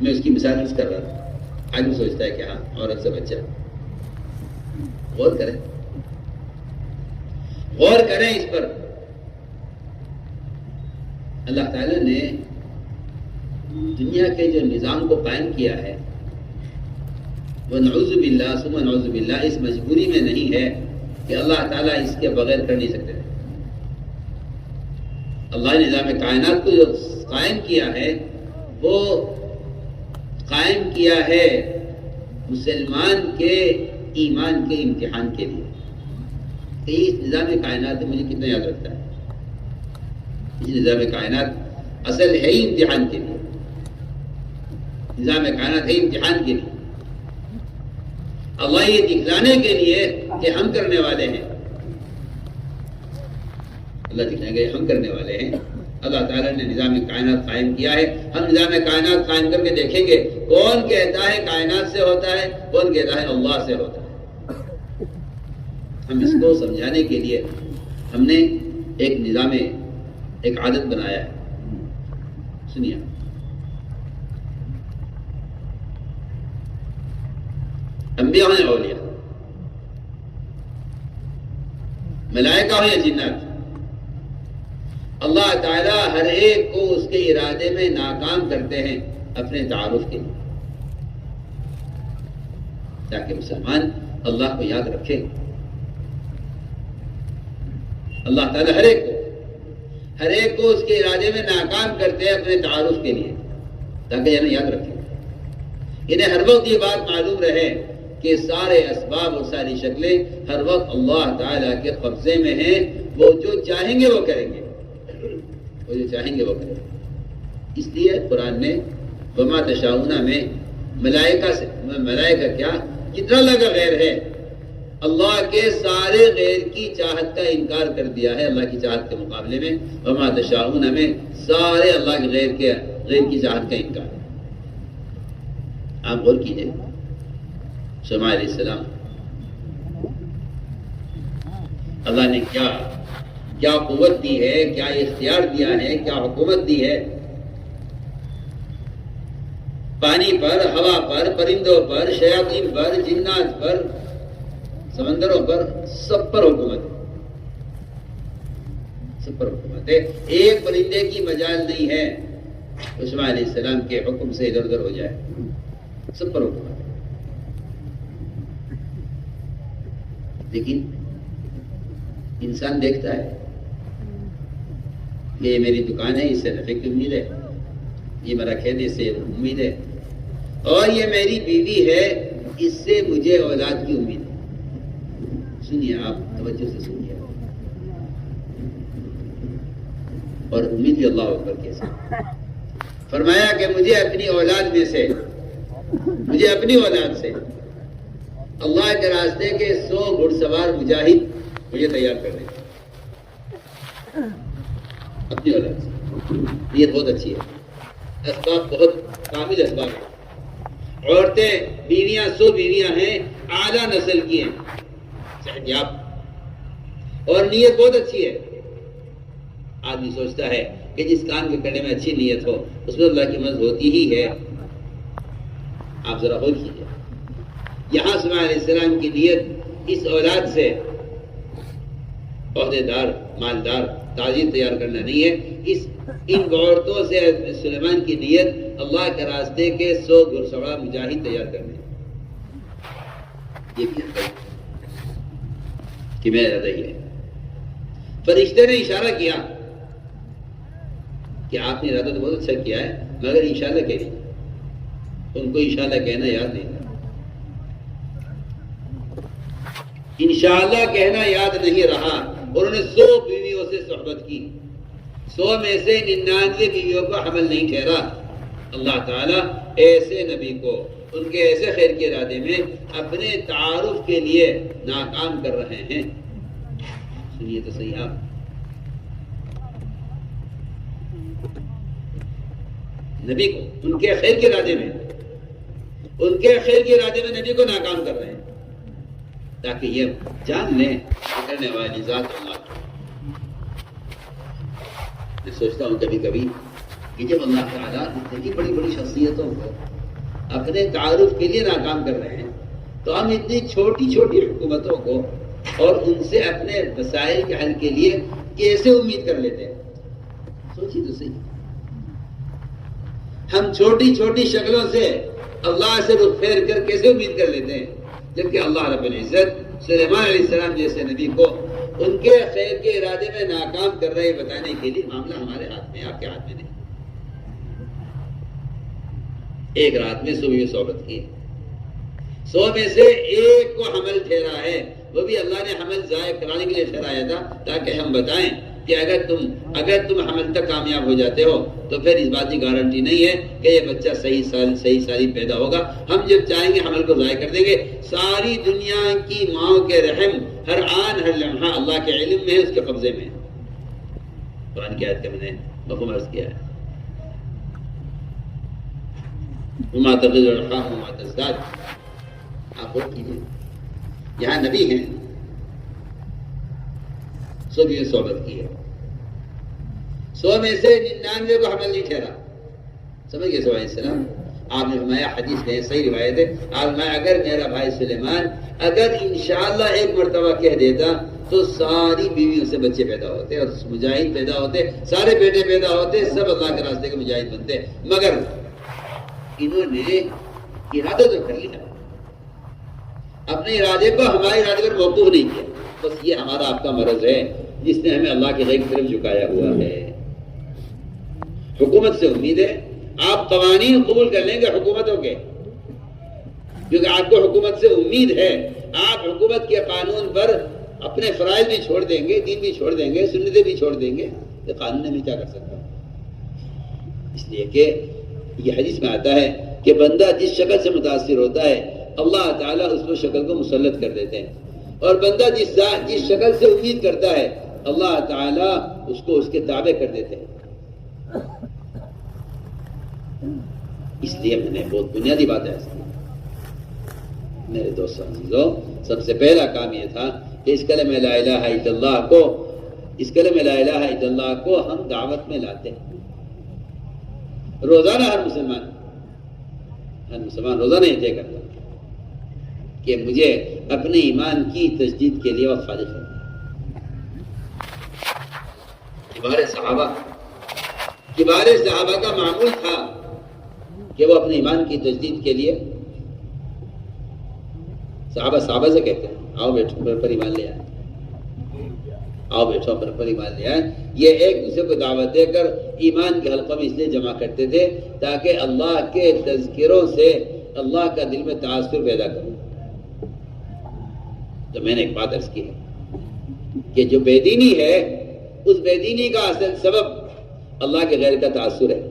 میں اس کی مثال عرض کر رہا تھا. آج بھی سوچتا ہے کہ ہاں عورت سے بچہ. غور کریں، غور کریں اس پر. اللہ تعالیٰ نے دنیا کے جو نظام کو قائم کیا ہے وہ نعوذ باللہ ثم نعوذ باللہ اس مجبوری میں نہیں ہے کہ اللہ تعالیٰ اس کے بغیر کر نہیں سکتے. اللہ نے نظام کائنات کو جو قائم کیا ہے وہ قائم کیا ہے مسلمان کے ایمان کے امتحان کے لیے. کہ اس نظام کائنات مجھے کتنا یاد رکھتا ہے. اس نظام کائنات اصل ہے ہی امتحان کے لیے. نظام کائنات ہے امتحان کے لیے، اللہ یہ دکھلانے کے لیے کہ ہم کرنے والے ہیں، اللہ دکھائیں گے ہم کرنے والے ہیں۔ اللہ تعالیٰ نے نظام کائنات قائم کیا ہے، ہم نظام کائنات قائم کر کے دیکھیں گے کون کہتا ہے کائنات سے ہوتا ہے، کون کہتا ہے اللہ سے ہوتا ہے۔ ہم اس کو سمجھانے کے لیے ہم نے ایک نظام، ایک عادت بنایا ہے، سنیے۔ انبیاء ہیں، اولیاء، ملائکہ ہو یا جنات، اللہ تعالیٰ ہر ایک کو اس کے ارادے میں ناکام کرتے ہیں اپنے تعارف کے لیے، تاکہ مسلمان اللہ کو یاد رکھے۔ اللہ تعالیٰ ہر ایک کو اس کے ارادے میں ناکام کرتے ہیں اپنے تعارف کے لیے، تاکہ انہیں یاد رکھے، انہیں ہر وقت یہ بات معلوم رہے کہ سارے اسباب اور ساری شکلیں ہر وقت اللہ تعالیٰ کے قبضے میں ہیں، وہ جو چاہیں گے وہ کریں گے، وہ جو چاہیں گے وہ کریں گے۔ اس لیے قرآن میں وما تشاؤون میں ملائکہ کیا کتنا لگا غیر ہے، اللہ کے سارے غیر کی چاہت کا انکار کر دیا ہے اللہ کی چاہت کے مقابلے میں۔ وما تشاؤون میں سارے اللہ کے غیر کی چاہت کا انکار ہے۔ آپ غور کیجئے، شمع علیہ السلام اللہ نے کیا قوت دی ہے، کیا اختیار دیا ہے، کیا حکومت دی ہے، پانی پر، ہوا پر، پرندوں پر، شیاطین پر، جنات پر، سمندروں پر، سب پر حکومت ہے، سب پر حکومت ہے۔ ایک پرندے کی مجال نہیں ہے شمع علیہ السلام کے حکم سے ادھر ادھر ہو جائے، سب پر حکومت ہے۔ لیکن انسان دیکھتا ہے یہ میری دکان ہے، اس سے نفع کی امید ہے، یہ میرا کھیت ہے، اس سے امید ہے، اور یہ میری بیوی ہے، اس سے مجھے اولاد کی امید ہے۔ سنیے، آپ توجہ سے سنیے، اور امید بھی اللہ اکبر کے ساتھ فرمایا کہ مجھے اپنی اولاد سے اللہ کے راستے کے 100 گھڑ سوار مجاہد مجھے تیار کر دیں، اپنی اولاد سے۔ یہ بہت اچھی ہے، اسباب بہت کامل اسباب ہیں، عورتیں بیویاں 100 بیویاں ہیں، اعلیٰ نسل کی ہیں، صحت یاب، اور نیت بہت اچھی ہے۔ آدمی سوچتا ہے کہ جس کام کے کرنے میں اچھی نیت ہو اس میں اللہ کی مدد ہوتی ہی ہے۔ آپ ذرا غور کیجیے، یہاں سمع علیہ السلام کی نیت اس اولاد سے عہدے دار، مالدار، تاجر تیار کرنا نہیں ہے، ان عورتوں سے سلیمان کی نیت اللہ کے راستے کے 100 گھڑ سوار مجاہد تیار کرنے، یہ بھی ہے کہ میرا ارادہ ہی ہے۔ فرشتے نے اشارہ کیا کہ آپ نے ارادہ تو بہت اچھا کیا ہے، مگر انشاءاللہ کہہ دیجیے۔ ان کو انشاءاللہ کہنا یاد نہیں رہا، انشاءاللہ کہنا یاد نہیں رہا، اور انہوں نے 100 بیویوں سے صحبت کی، 100 میں سے 99 بیویوں کو حمل نہیں ٹھہرا۔ اللہ تعالیٰ ایسے نبی کو ان کے ایسے خیر کے ارادے میں اپنے تعارف کے لیے ناکام کر رہے ہیں۔ سنیے تو صحیح، آپ نبی کو ان کے خیر کے ارادے میں نبی کو ناکام کر رہے ہیں، تاکہ یہ جان لیں کہ کرنے والی ذات اللہ کی۔ میں سوچتا ہوں کبھی کبھی کہ جب اللہ تعالیٰ اتنی بڑی بڑی شخصیتوں کو اپنے تعارف کے لیے ناکام کر رہے ہیں، تو ہم اتنی چھوٹی چھوٹی حکومتوں کو اور ان سے اپنے مسائل کے حل کے لیے کیسے امید کر لیتے ہیں؟ سوچیے تو صحیح، ہم چھوٹی چھوٹی شکلوں سے اللہ سے رخ پھیر کر کیسے امید کر لیتے ہیں، جبکہ اللہ رب العزت سلیمان علیہ السلام جیسے نبی کو ان کے خیر کے ارادے میں ناکام کر رہے بتانے کے لیے معاملہ ہمارے ہاتھ میں، آپ کے ہاتھ میں نہیں۔ ایک رات میں 100 صحبت کی، 100 میں سے ایک کو حمل ٹھہرا ہے، وہ بھی اللہ نے حمل ضائع کرانے کے لیے ٹھہرایا تھا، تاکہ ہم بتائیں کہ اگر تم حمل تک کامیاب ہو جاتے ہو تو پھر اس بات کی گارنٹی نہیں ہے کہ یہ بچہ صحیح سالی پیدا ہوگا. ہم جب چاہیں گے حمل کو ضائع کر دیں گے. ساری دنیا کی ماؤں کے رحم ہر آن ہر لمحہ اللہ کے علم میں ہے، اس کے قبضے میں ہے. قرآن کی آیت کا میں نے مفہوم عرض کیا ہے. وما تغیض الارحام وما تزداد. آپ غور کیجیے، یہاں نبی ہیں، 100 کی صحبت کی ہے، 100 میں سے 99 کو حمل نہیں ٹھہرا. سمجھ گئے صلی اللہ علیہ وسلم؟ آپ نے فرمایا، حدیث میں صحیح روایت ہے، آپ نے فرمایا اگر میرا بھائی سلیمان اگر انشاءاللہ ایک مرتبہ کہہ دیتا تو ساری بیویوں سے بچے پیدا ہوتے اور مجاہد پیدا ہوتے، سارے بیٹے پیدا ہوتے، سب اللہ کے راستے کے مجاہد بنتے. مگر انہوں نے ارادہ تو کر لیا، اپنے ارادے کو ہمارے ارادے پر موقوف نہیں کیا. بس یہ ہمارا آپ کا مرض ہے جس نے ہمیں اللہ کے غیر کی طرف جھکایا ہوا ہے. حکومت سے امید ہے، آپ قوانین قبول کر لیں گے حکومتوں کے، کیونکہ آپ کو حکومت سے امید ہے. آپ حکومت کے قانون پر اپنے فرائض بھی چھوڑ دیں گے، دین بھی چھوڑ دیں گے، سنتیں بھی چھوڑ دیں گے، تو قانون میں کیا کر سکتا. اس لیے کہ یہ حدیث میں آتا ہے کہ بندہ جس شکل سے متاثر ہوتا ہے اللہ تعالیٰ اس کو شکل کو مسلط کر دیتے ہیں، اور بندہ جس شکل سے امید کرتا ہے اللہ تعالیٰ اس کو اس کے تابع کر دیتے ہیں. اس لیے میں نے بہت بنیادی بات ہے میرے دوستوں عزیزوں. سب سے پہلا کام یہ تھا کہ اس کلمہ لا الہ الا اللہ کو ہم دعوت میں لاتے ہیں. روزانہ ہر مسلمان روزانہ یہ طے کرتا کہ مجھے اپنے ایمان کی تجدید کے لیے وقت خالص ہے. کبار صحابہ کا معمول تھا کہ وہ اپنے ایمان کی تجدید کے لیے صحابہ سے کہتے ہیں آؤ بیٹھو پر ایمان لے آئے، آؤ بیٹھو پر ایمان لے آئے. یہ ایک دوسرے کو دعوت دے کر ایمان کے حلقوں میں اس لیے جمع کرتے تھے تاکہ اللہ کے تذکروں سے اللہ کا دل میں تاثر پیدا کرے. تو میں نے ایک بات عرض کی ہے کہ جو بے دینی ہے اس بے دینی کا اصل سبب اللہ کے غیر کا تاثر ہے.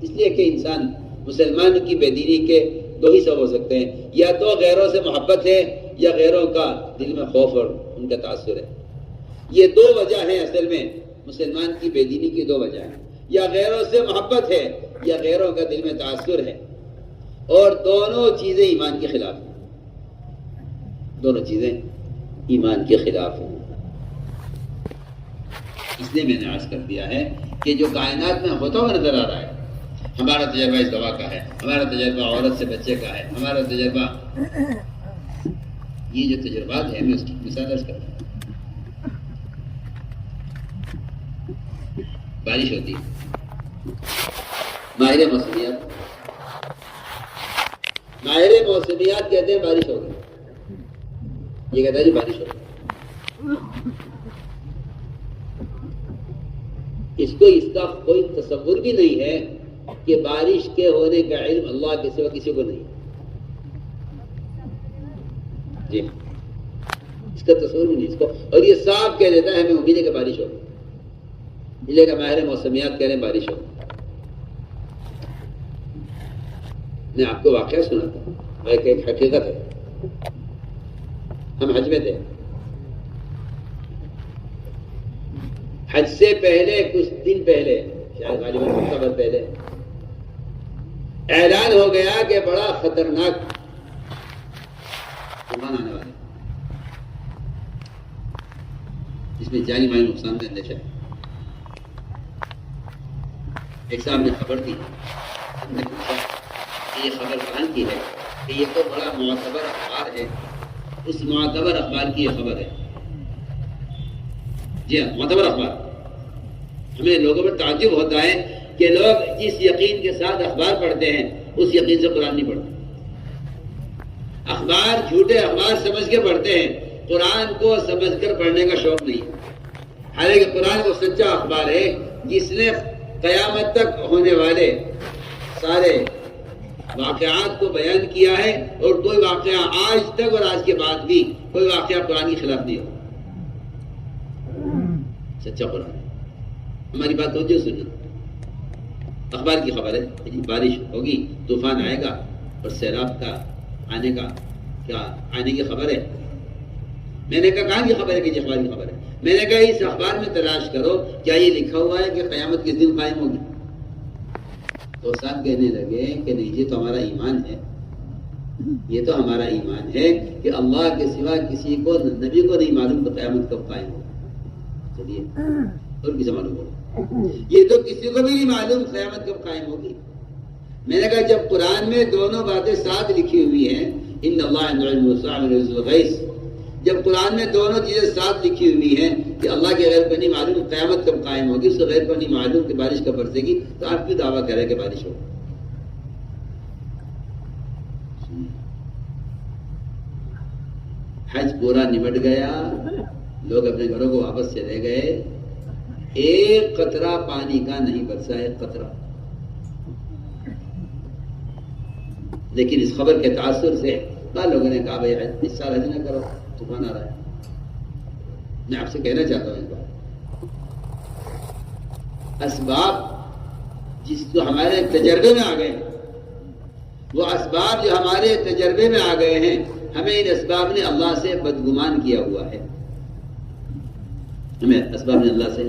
اس لیے کہ انسان مسلمان کی بے دینی کے 2 ہی سبب ہو سکتے ہیں، یا تو غیروں سے محبت ہے یا غیروں کا دل میں خوف اور ان کا تاثر ہے. یہ 2 وجہ ہیں اصل میں مسلمان کی بے دینی کی 2 وجہ ہیں، یا غیروں سے محبت ہے یا غیروں کا دل میں تاثر ہے، اور دونوں چیزیں ایمان کے خلاف ہیں. دونوں چیزیں ایمان کے خلاف ہیں. اس لیے میں نے عرض کر دیا ہے کہ جو کائنات میں ہوتا ہوا نظر آ رہا ہے، ہمارا تجربہ اس دوا کا ہے، ہمارا تجربہ عورت سے بچے کا ہے، ہمارا تجربہ یہ جو تجربات ہیں میں اس کی مثال عرض کرتا ہوں. بارش ہوتی ہے، ماہر موسمیات کہتے ہیں بارش ہو گئی، یہ کہتا ہے جی بارش ہو گئی. اس کا کوئی تصور بھی نہیں ہے کہ بارش کے ہونے کا علم اللہ کے سوا کسی کو نہیں جی، اس کا تصور بھی نہیں اس کو. اور یہ صاف کہہ دیتا ہے ہمیں امید ہے کہ بارش ہوگی، اس لیے کہ ماہر موسمیات کہہ رہے ہیں بارش ہوگی. میں آپ کو واقعہ سناتا ہوں، ایک حقیقت ہے. ہم حج میں تھے، حج سے پہلے کچھ دن پہلے، شاید غالباً ہفتہ پہلے، اعلان ہو گیا کہ بڑا خطرناک طوفان آنے والا ہے، جس میں جانی مالی نقصان کا اندیشہ ہے. ایک صاحب نے خبر دی، ہم نے پوچھا کہ یہ خبر کہاں کی ہے، کہ یہ تو بڑا معتبر اخبار ہے، اس معتبر اخبار کی یہ خبر ہے. جی ہاں، معتبر اخبار. ہمیں لوگوں پر تعجب ہوتا ہے کہ لوگ جس یقین کے ساتھ اخبار پڑھتے ہیں اس یقین سے قرآن نہیں پڑھتے. اخبار جھوٹے اخبار سمجھ کے پڑھتے ہیں، قرآن کو سمجھ کر پڑھنے کا شوق نہیں ہے. حالانکہ قرآن وہ سچا اخبار ہے جس نے قیامت تک ہونے والے سارے واقعات کو بیان کیا ہے، اور کوئی واقعہ آج تک اور آج کے بعد بھی کوئی واقعہ قرآن کے خلاف نہیں ہو. سچا قرآن. ہماری بات ہو جو سننا. اخبار کی خبر ہے جی بارش ہوگی، طوفان آئے گا اور سیلاب کا آنے کا کیا آنے کی خبر ہے. میں نے کہا کہاں کی خبر ہے کہ یہ اخبار کی خبر ہے؟ میں نے کہا اس اخبار میں تلاش کرو کیا یہ لکھا ہوا ہے کہ قیامت کس دن قائم ہوگی. تو ساتھ کہنے لگے کہ نہیں یہ تو ہمارا ایمان ہے، یہ تو ہمارا ایمان ہے کہ اللہ کے سوا کسی کو نبی کو نہیں معلوم کہ قیامت کب قائم ہوگی. چلیے اور کسے معلوم ہوگا؟ یہ تو کسی کو بھی نہیں معلوم قیامت کب قائم ہوگی. میں نے کہا جب قرآن میں دونوں باتیں ساتھ لکھی ہوئی ہیں، ان اللہ عنده علم الساعة وينزل الغیث، جب قرآن میں دونوں چیزیں ساتھ لکھی ہوئی ہیں کہ اللہ کے غیر کو نہیں معلوم قیامت کب قائم ہوگی، اس کے غیر کو نہیں معلوم کہ بارش کب برسے گی، تو آپ کیوں دعویٰ کریں کہ بارش ہوگی؟ حج پورا نمٹ گیا، لوگ اپنے گھروں کو واپس چلے گئے، ایک قطرہ پانی کا نہیں برسا، ایک قطرہ. لیکن اس خبر کے تاثر سے بعض لوگوں نے کہا بھائی اس سال حج نہ کرو، طوفان آ رہا ہے. میں آپ سے کہنا چاہتا ہوں اس بات، اسباب جس جو ہمارے تجربے میں آ گئے ہیں، وہ اسباب جو ہمارے تجربے میں آ گئے ہیں، ہمیں ان اسباب نے اللہ سے بدگمان کیا ہوا ہے. ہمیں اسباب نے اللہ سے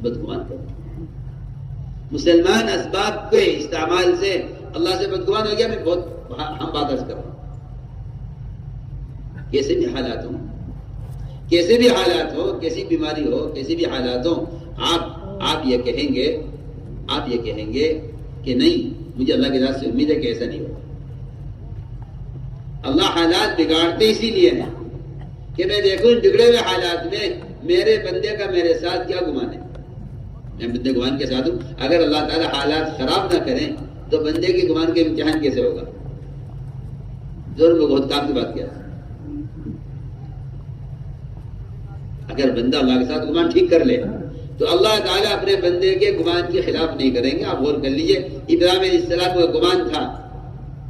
بدگمان کیا. مسلمان اسباب کے استعمال سے اللہ سے بدگمان ہو گیا. میں بہت ہم بات عرض کر رہا ہوں، کیسے بھی حالات ہوں، کیسے بھی حالات ہو، کیسی بیماری ہو، کیسی بھی حالات ہوں، آپ یہ کہیں گے کہ نہیں مجھے اللہ کے ذات سے امید ہے کہ ایسا نہیں ہوگا. اللہ حالات بگاڑتے اسی لیے ہیں کہ میں دیکھوں بگڑے ہوئے حالات میں میرے بندے کا میرے ساتھ کیا گمان ہے. میں بندے گمان کے ساتھ ہوں. اگر اللہ تعالیٰ حالات خراب نہ کریں تو بندے کے گمان کے امتحان کیسے ہوگا؟ ضرور میں بہت کام کی بات کیا. اگر بندہ اللہ کے ساتھ گمان ٹھیک کر لے تو اللہ تعالیٰ اپنے بندے کے گمان کے خلاف نہیں کریں گے. آپ غور کر لیجئے، ابراہیم علیہ السلام کا گمان تھا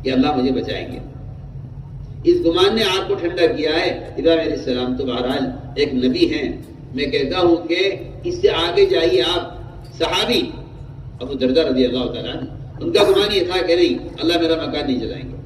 کہ اللہ مجھے بچائیں گے. اس گمان نے آپ کو ٹھنڈا کیا ہے. ابراہیم علیہ السلام تو بہرحال ایک نبی ہیں. میں کہتا ہوں کہ اس سے آگے جائیے آپ. صحابی ابو دردہ رضی اللہ تعالیٰ عنہ، ان کا گمان یہ تھا کہ نہیں اللہ میرا مکان نہیں جلائیں گے.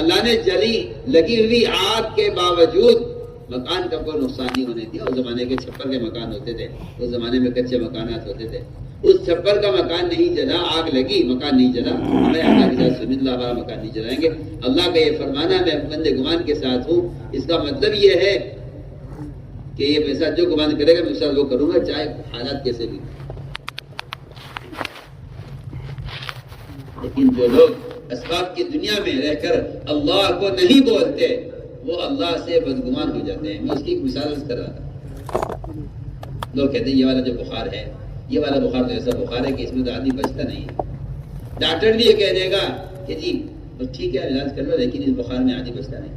اللہ نے جلی لگی ہوئی آگ کے باوجود مکان کا کوئی نقصان نہیں ہونے دیا. اس زمانے کے چھپر کے مکان ہوتے تھے، اس زمانے میں کچے مکانات ہوتے تھے. اس چھپر کا مکان نہیں جلا، آگ لگی مکان نہیں جلا. ہمیں اللہ کے ساتھ سمجھ اللہ ہمارا مکان نہیں جلائیں گے. اللہ کا یہ فرمانا میں بندے گمان کے ساتھ ہوں، اس کا مطلب یہ ہے کہ یہ میرے ساتھ جو گمان کرے گا میں اس ساتھ وہ کروں گا، چاہے حالات کیسے بھی. لیکن جو لوگ اسباب کی دنیا میں رہ کر اللہ کو نہیں بولتے وہ اللہ سے بدگمان ہو جاتے ہیں. میں اس کی ایک مثال کر رہا تھا. لوگ کہتے ہیں یہ والا جو بخار ہے، یہ والا بخار تو ایسا بخار ہے کہ اس میں تو آدمی بچتا نہیں ہے. ڈاکٹر بھی یہ کہہ دے گا کہ جی ٹھیک ہے علاج کر لو، لیکن اس بخار میں آدمی بچتا نہیں.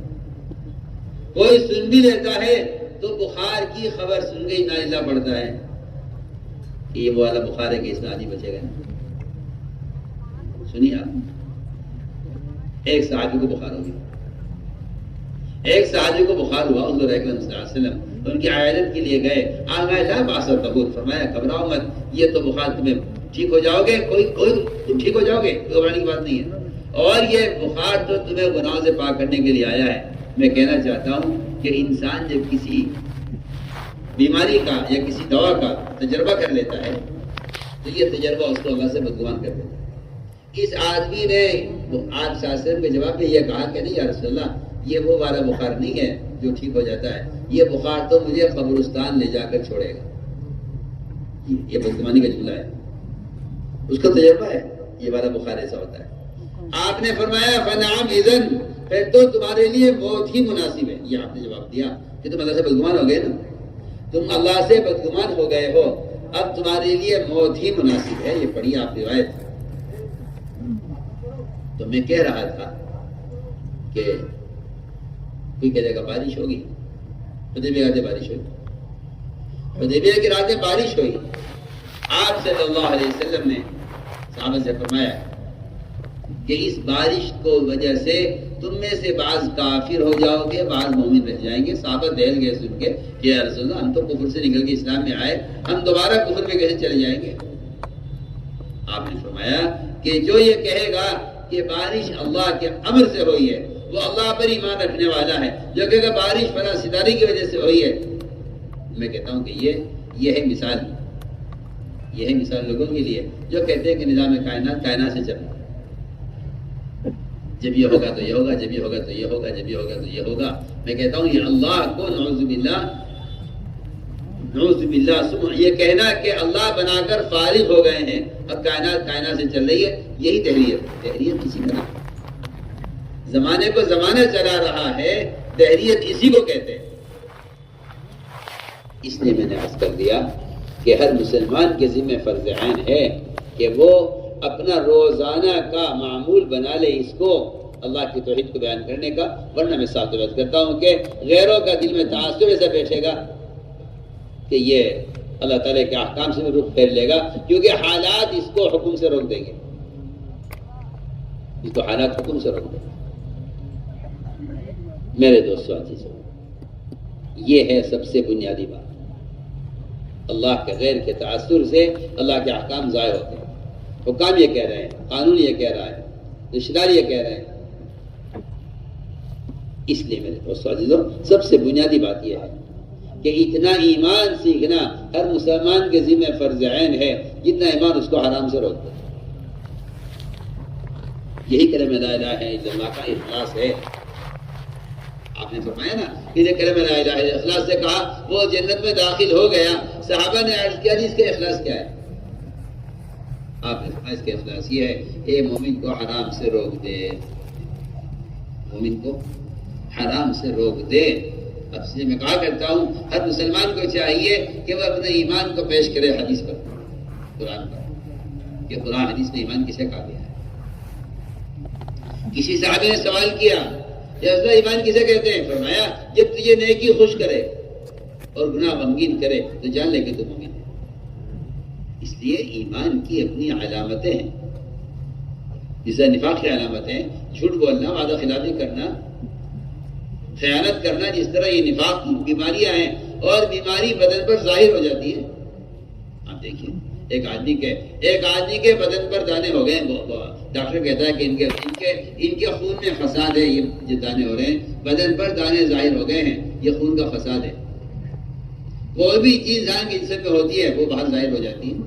کوئی سن بھی لیتا ہے تو بخار کی خبر سن گئی نازلہ پڑتا ہے کہ یہ وہ والا بخار ہے کہ اس میں آدمی بچے گا. سنیے آپ، ایک صحابی کو بخار ہو گیا. ایک صحابی کو بخار ہوا، حضور اکرم صلی اللہ علیہ وسلم ان کی عیادت کے لیے گئے. لا باس تقول، فرمایا گھبراؤ مت، یہ تو بخار تمہیں ٹھیک ہو جاؤ گے، تم ٹھیک ہو جاؤ گے، کوئی گھبرانے کی بات نہیں ہے. اور یہ بخار تو تمہیں گناہوں سے پاک کرنے کے لیے آیا ہے. میں کہنا چاہتا ہوں کہ انسان جب کسی بیماری کا یا کسی دوا کا تجربہ کر لیتا ہے تو یہ تجربہ اس کو اللہ سے بدگمان کر دیتا ہے. اس آدمی نے آپ صلی اللہ علیہ وسلم کے جواب میں یہ کہا کہ نہیں یا رسول اللہ، یہ وہ والا بخار نہیں ہے جو ٹھیک ہو جاتا ہے، یہ بخار تو مجھے قبرستان لے جا کر چھوڑے گا. یہ بدگمانی کا جملہ ہے، اس کا تجربہ ہے یہ والا بخار ایسا ہوتا ہے. آپ نے فرمایا فنعم اذن، پھر تو تمہارے لیے موت ہی مناسب ہے. یہ آپ نے جواب دیا کہ تم اللہ سے بدگمان ہو گئے نا، تم اللہ سے بدگمان ہو گئے ہو، اب تمہارے لیے موت ہی مناسب ہے. یہ پڑھی آپ روایت. تو میں کہہ رہا تھا کہ کوئی کہہ دے گا بارش ہوگی، حدیبیہ کی راتیں بارش ہوئی، حدیبیہ کی راتیں بارش ہوئی. آپ صلی اللہ علیہ وسلم نے صحابہ سے فرمایا کہ اس بارش کو وجہ سے تم میں سے بعض کافر ہو جاؤ گے، بعض مومن رہ جائیں گے۔ صحابہ دہل گئے سن کے کہ یا رسول اللہ، ہم تو کفر سے نکل کے اسلام میں آئے، ہم دوبارہ کفر میں کیسے چلے جائیں گے؟ آپ نے فرمایا کہ جو یہ کہے گا کہ بارش اللہ کے امر سے ہوئی ہے، وہ اللہ پر ایمان رکھنے والا ہے۔ جو کہے گا بارش فلاں ستارے کی وجہ سے ہوئی ہے، میں کہتا ہوں کہ یہ ہے مثال، یہ ہے مثال لوگوں کے لیے جو کہتے ہیں کہ نظام کائنات سے چل رہا ہے، جب یہ ہوگا تو یہ ہوگا، جب یہ ہوگا تو یہ ہوگا، جب یہ ہوگا تو یہ ہوگا۔ میں کہتا ہوں یہ اللہ کو نعوذ باللہ یہ کہنا کہ اللہ بنا کر فارغ ہو گئے ہیں، اب کائنات سے چل رہی ہے، یہی دہریت کسی کا نام، زمانے کو زمانہ چلا رہا ہے، دہریت اسی کو کہتے ہیں۔ اس لیے میں نے عرض کر دیا کہ ہر مسلمان کے ذمہ فرض عین ہے کہ وہ اپنا روزانہ کا معمول بنا لے اس کو، اللہ کی توحید کو بیان کرنے کا، ورنہ میں صاف بات کرتا ہوں کہ غیروں کا دل میں تعصب ایسا بیٹھے گا کہ یہ اللہ تعالیٰ کے احکام سے رخ پھیر لے گا، کیونکہ حالات اس کو حکم سے روک دیں گے، اس کو حالات حکم سے روک دیں گے۔ میرے دوستو عزیزو، یہ ہے سب سے بنیادی بات۔ اللہ کے غیر کے تعصب سے اللہ کے احکام ضائع ہوتے ہیں۔ حکام یہ کہہ رہے ہیں، قانون یہ کہہ رہا ہے، رشتہ دار یہ کہہ رہے ہیں۔ اس لیے میرے دوستو عزیزو، سب سے بنیادی بات یہ ہے کہ اتنا ایمان سیکھنا ہر مسلمان کے ذمہ فرض عین ہے جتنا ایمان اس کو حرام سے روک دے۔ یہی کلمہ لا الہ الا اللہ کا اخلاص ہے۔ آپ نے فرمایا نا کہ یہ کلمہ لا الہ الا اخلاص سے کہا وہ جنت میں داخل ہو گیا۔ صحابہ نے عرض کیا جی اس کا اخلاص کیا ہے؟ آپ نے فرمایا اس کا اخلاص یہ ہے اے مومن کو حرام سے روک دے، مومن کو حرام سے روک دے۔ اب سے میں کہا کرتا ہوں ہر مسلمان کو چاہیے کہ وہ اپنے ایمان کو پیش کرے حدیث پر، قرآن پر، کہ قرآن حدیث میں ایمان کسے کہا گیا ہے۔ کسی صحابی نے سوال کیا کہ حضرت ایمان کسے کہتے ہیں؟ فرمایا جب تجھے نیکی خوش کرے اور گناہ غمگین کرے تو جان لے کہ تو مومن ہے۔ اس لیے ایمان کی اپنی علامتیں ہیں، جیسے نفاق کی علامتیں ہیں، جھوٹ بولنا، وعدہ خلافی کرنا، خیانت کرنا، جس طرح یہ نفاق کی بیماریاں ہیں اور بیماری بدن پر ظاہر ہو جاتی ہے۔ آپ دیکھیے ایک آدمی کے بدن پر دانے ہو گئے، ڈاکٹر کہتا ہے کہ ان کے خون میں فساد ہے، یہ جو دانے ہو رہے ہیں بدن پر دانے ظاہر ہو گئے ہیں، یہ خون کا فساد ہے۔ کوئی بھی چیز انسان کے جسم میں ہوتی ہے وہ باہر ظاہر ہو جاتی ہے،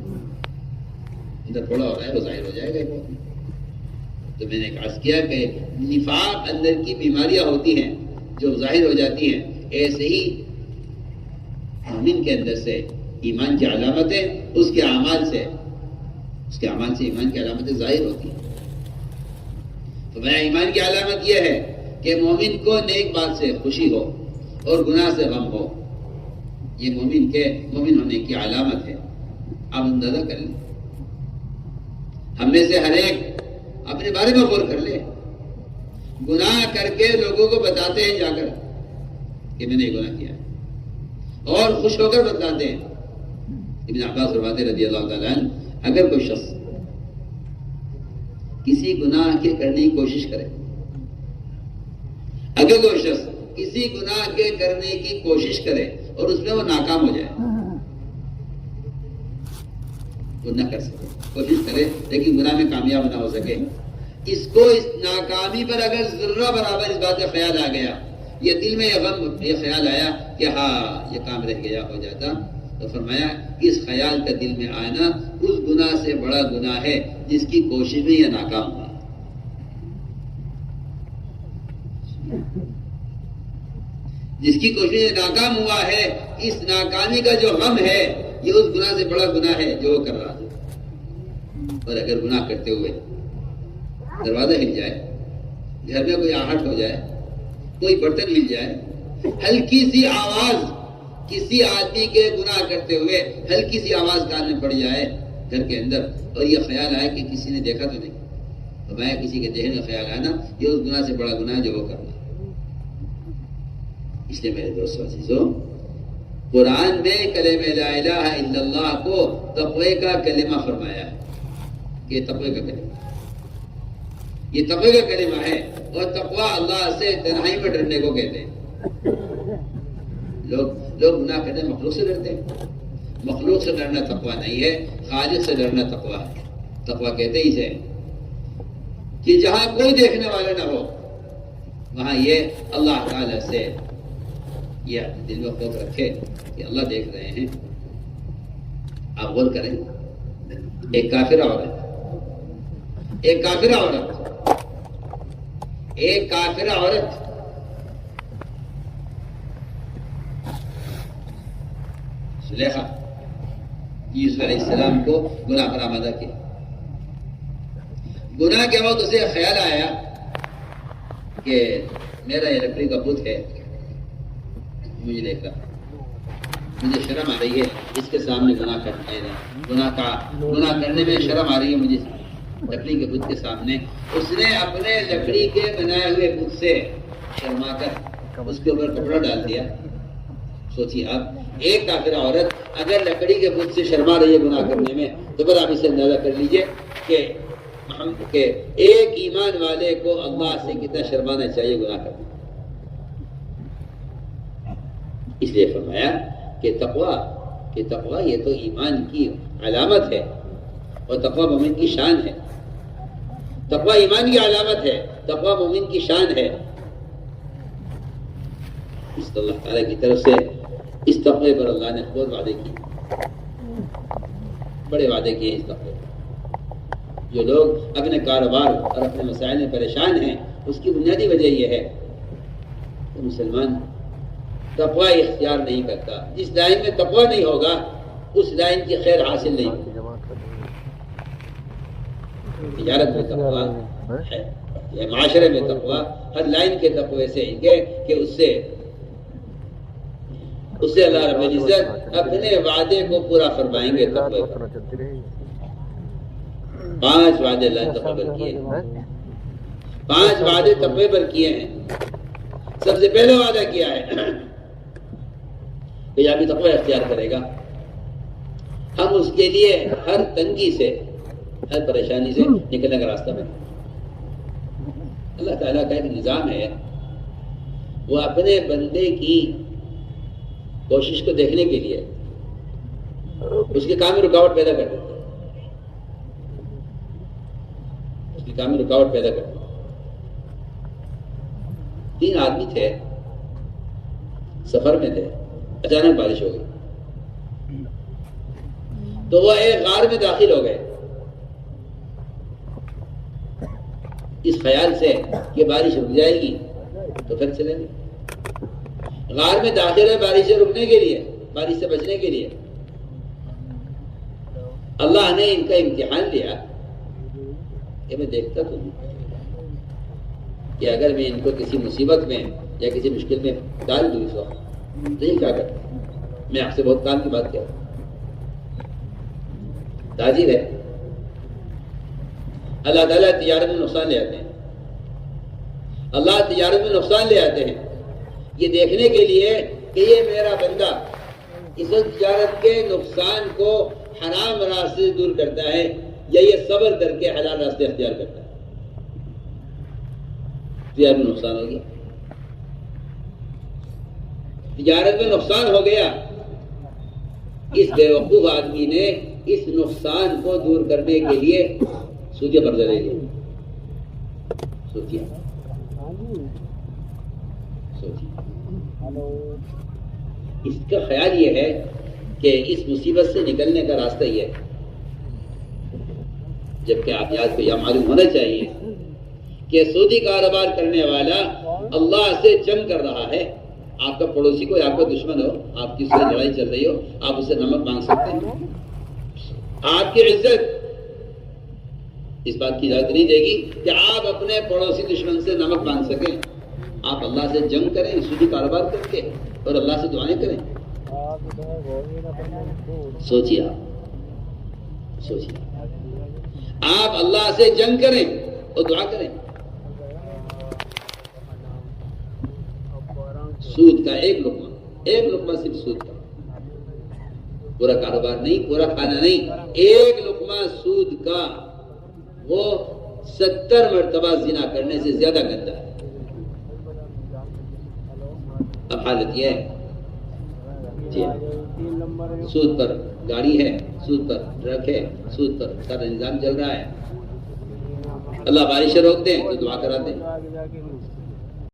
اندر تھوڑا ہو رہا ہے وہ ظاہر ہو جائے گا۔ تو میں نے عرض کیا کہ نفاق اندر کی بیماریاں ہوتی ہیں جو ظاہر ہو جاتی ہیں، ایسے ہی مومن کے اندر سے ایمان کی علامتیں اس کے اعمال سے ایمان کی علامتیں ظاہر ہوتی ہیں۔ تو میرا ایمان کی علامت یہ ہے کہ مومن کو نیک بات سے خوشی ہو اور گناہ سے غم ہو، یہ مومن ہونے کی علامت ہے۔ آپ اندازہ کر لیں، ہم میں سے ہر ایک اپنے بارے میں غور کر لے، گناہ کر کے لوگوں کو بتاتے ہیں جا کر کہ میں نے یہ گناہ کیا ہے، اور خوش ہو کر بتاتے ہیں۔ ابن عباس فرماتے رضی اللہ تعالیٰ عنہ، اگر کوئی شخص کسی گناہ کے کرنے کی کوشش کرے، اگر کوئی شخص کسی گناہ کے کرنے کی کوشش کرے اور اس میں وہ ناکام ہو جائے، وہ نہ کر سکے، کوشش کرے لیکن گناہ میں کامیاب نہ ہو سکے، اس کو اس ناکامی پر اگر ذرہ برابر اس بات کا خیال آ گیا، یہ دل میں یہ خیال آیا کہ ہاں یہ کام رہ گیا ہو جاتا، تو فرمایا اس خیال کا دل میں آنا اس گناہ سے بڑا گناہ ہے جس کی کوشش میں یہ ناکام ہوا۔ جس کی کوشش میں ناکام ہوا ہے، اس ناکامی کا جو غم ہے یہ اس گناہ سے بڑا گناہ ہے جو وہ کر رہا ہے۔ اور اگر گناہ کرتے ہوئے دروازہ ہل جائے، گھر میں کوئی آہٹ ہو جائے، کوئی برتن ہل جائے، ہلکی سی آواز کسی آدمی کے گناہ کرتے ہوئے ہلکی سی آواز کان میں پڑ جائے گھر کے اندر، اور یہ خیال آئے کہ کسی نے دیکھا تو نہیں، تو میں کسی کے ذہن میں خیال آیا نا یہ اس گناہ سے بڑا گناہ ہے جو وہ کر رہا ہے۔ اس لیے میرے دوستو عزیزو، قرآن میں کلمہ لا الہ الا اللہ کو تقوی کا کلمہ فرمایا ہے کہ تقوی کا کلمہ، یہ تقوی کا کلمہ ہے، اور تقوی اللہ سے تنہائی میں ڈرنے کو کہتے ہیں۔ لوگ گناہ کرتے ہیں، مخلوق سے ڈرتے ہیں۔ مخلوق سے ڈرنا تقوی نہیں ہے، خالق سے ڈرنا تقوی ہے۔ تقوی کہتے ہی سے کہ جہاں کوئی دیکھنے والا نہ ہو وہاں یہ اللہ تعالی سے یہ دل میں خوف رکھے کہ اللہ دیکھ رہے ہیں۔ آپ غور کریں، ایک کافرہ عورت زلیخا یوسف علیہ السلام کو گناہ پر آمادہ کیا۔ گناہ کے وقت اسے خیال آیا کہ میرا یہ لکڑی کا بت ہے، مجھے دیکھ رہا، مجھے شرم آ رہی ہے اس کے سامنے گناہ کرنے میں شرم آ رہی ہے مجھے لکڑی کے بت کے سامنے۔ اس نے اپنے لکڑی کے بنائے ہوئے بت سے شرما کر اس کے اوپر کپڑا ڈال دیا۔ سوچیے آپ، ایک کافرہ عورت اگر لکڑی کے بت سے شرما رہی ہے گناہ کرنے میں، تو پھر آپ اسے اندازہ کر لیجئے کہ ایک ایمان والے کو اللہ سے کتنا شرمانا چاہیے گناہ کرنے۔ اس لیے فرمایا کہ تقوی یہ تو ایمان کی علامت ہے، اور تقوی مومن کی شان ہے۔ تقوی ایمان کی علامت ہے، تقوی مومن کی شان ہے۔ اس اللہ تعالیٰ کی طرف سے اس تقوی پر اللہ نے بہت وعدے کیے، بڑے وعدے کیے اس تقوی پر۔ جو لوگ اپنے کاروبار اور اپنے مسائل میں پریشان ہیں، اس کی بنیادی وجہ یہ ہے کہ مسلمان تقوی اختیار نہیں کرتا۔ جس لائن میں تقوی نہیں ہوگا اس لائن کی خیر حاصل نہیں ہوگی۔ تجارت میں تقوی ہے، یا معاشرے میں تقوی، ہر لائن کے تقوی سے کہ اس سے اللہ رب العزت اپنے وعدے کو پورا فرمائیں گے۔ تقوی 5 وعدے اللہ نے تقوی پر کیے ہیں، 5 وعدے تقوی پر کیے ہیں۔ سب سے پہلے وعدہ کیا ہے کہ جب بھی تقوی اختیار کرے گا ہم اس کے لیے ہر تنگی سے، ہر پریشانی سے نکلنے کا راستہ بنے۔ اللہ تعالیٰ کا ایک نظام ہے، وہ اپنے بندے کی کوشش کو دیکھنے کے لیے اس کے کام میں رکاوٹ پیدا کر دیتا ہے، اس کے کام میں رکاوٹ پیدا کر دیتا ہے۔ 3 آدمی تھے، سفر میں تھے، اچانک بارش ہو گئی تو وہ ایک غار میں داخل ہو گئے، اس خیال سے کہ بارش رک جائے گی تو پھر چلیں گے۔ غار میں داخل ہے بارش سے رکنے کے لیے، بارش سے بچنے کے لیے۔ اللہ نے ان کا امتحان لیا کہ میں دیکھتا تو ہوں کہ اگر میں ان کو کسی مصیبت میں یا کسی مشکل میں ڈال دوں اس وقت تو یہ کیا کرتا۔ میں آپ سے بہت کام کی بات کر رہا ہوں، تاجر ہے، اللہ تعالیٰ تجارت میں نقصان لے آتے ہیں، اللہ تجارت میں نقصان لے آتے ہیں یہ دیکھنے کے لیے کہ یہ میرا بندہ اس تجارت کے نقصان کو حرام راستے سے دور کرتا ہے یا یہ صبر کر کے حلال راستے اختیار کرتا ہے۔ تجارت میں نقصان ہو گیا، تجارت میں نقصان ہو گیا، اس بیوقوف آدمی نے اس نقصان کو دور کرنے کے لیے سودی قرضہ لے لیا۔ سوچیے اس کا خیال یہ ہے کہ اس مصیبت سے نکلنے کا راستہ یہ ہے، جبکہ آپ یاد کو یہ معلوم ہونا چاہیے کہ سودی کاروبار کرنے والا اللہ سے جنگ کر رہا ہے۔ آپ کا پڑوسی کوئی آپ کا دشمن ہو، آپ کی اس سے لڑائی چل رہی ہو، آپ اسے نمک مانگ سکتے ہیں؟ آپ کی عزت اس بات کی اجازت نہیں دے گی کہ آپ اپنے پڑوسی دشمن سے نمک مانگ سکیں۔ آپ اللہ سے جنگ کریں سودی کاروبار کر کے اور اللہ سے دعائیں کریں۔ سوچیے آپ اللہ سے جنگ کریں اور دعا کریں۔ سود کا ایک لقمہ صرف سود کا، پورا کاروبار نہیں، پورا کھانا نہیں، ایک لقمہ سود کا وہ 70 مرتبہ زنا کرنے سے زیادہ گندا ہے. اب حالت یہ ہے جی سود پر گاڑی ہے، سود پر ٹرک ہے، سود پر سارا نظام چل رہا ہے. اللہ بارشیں روک دیں تو دعا کراتے ہیں.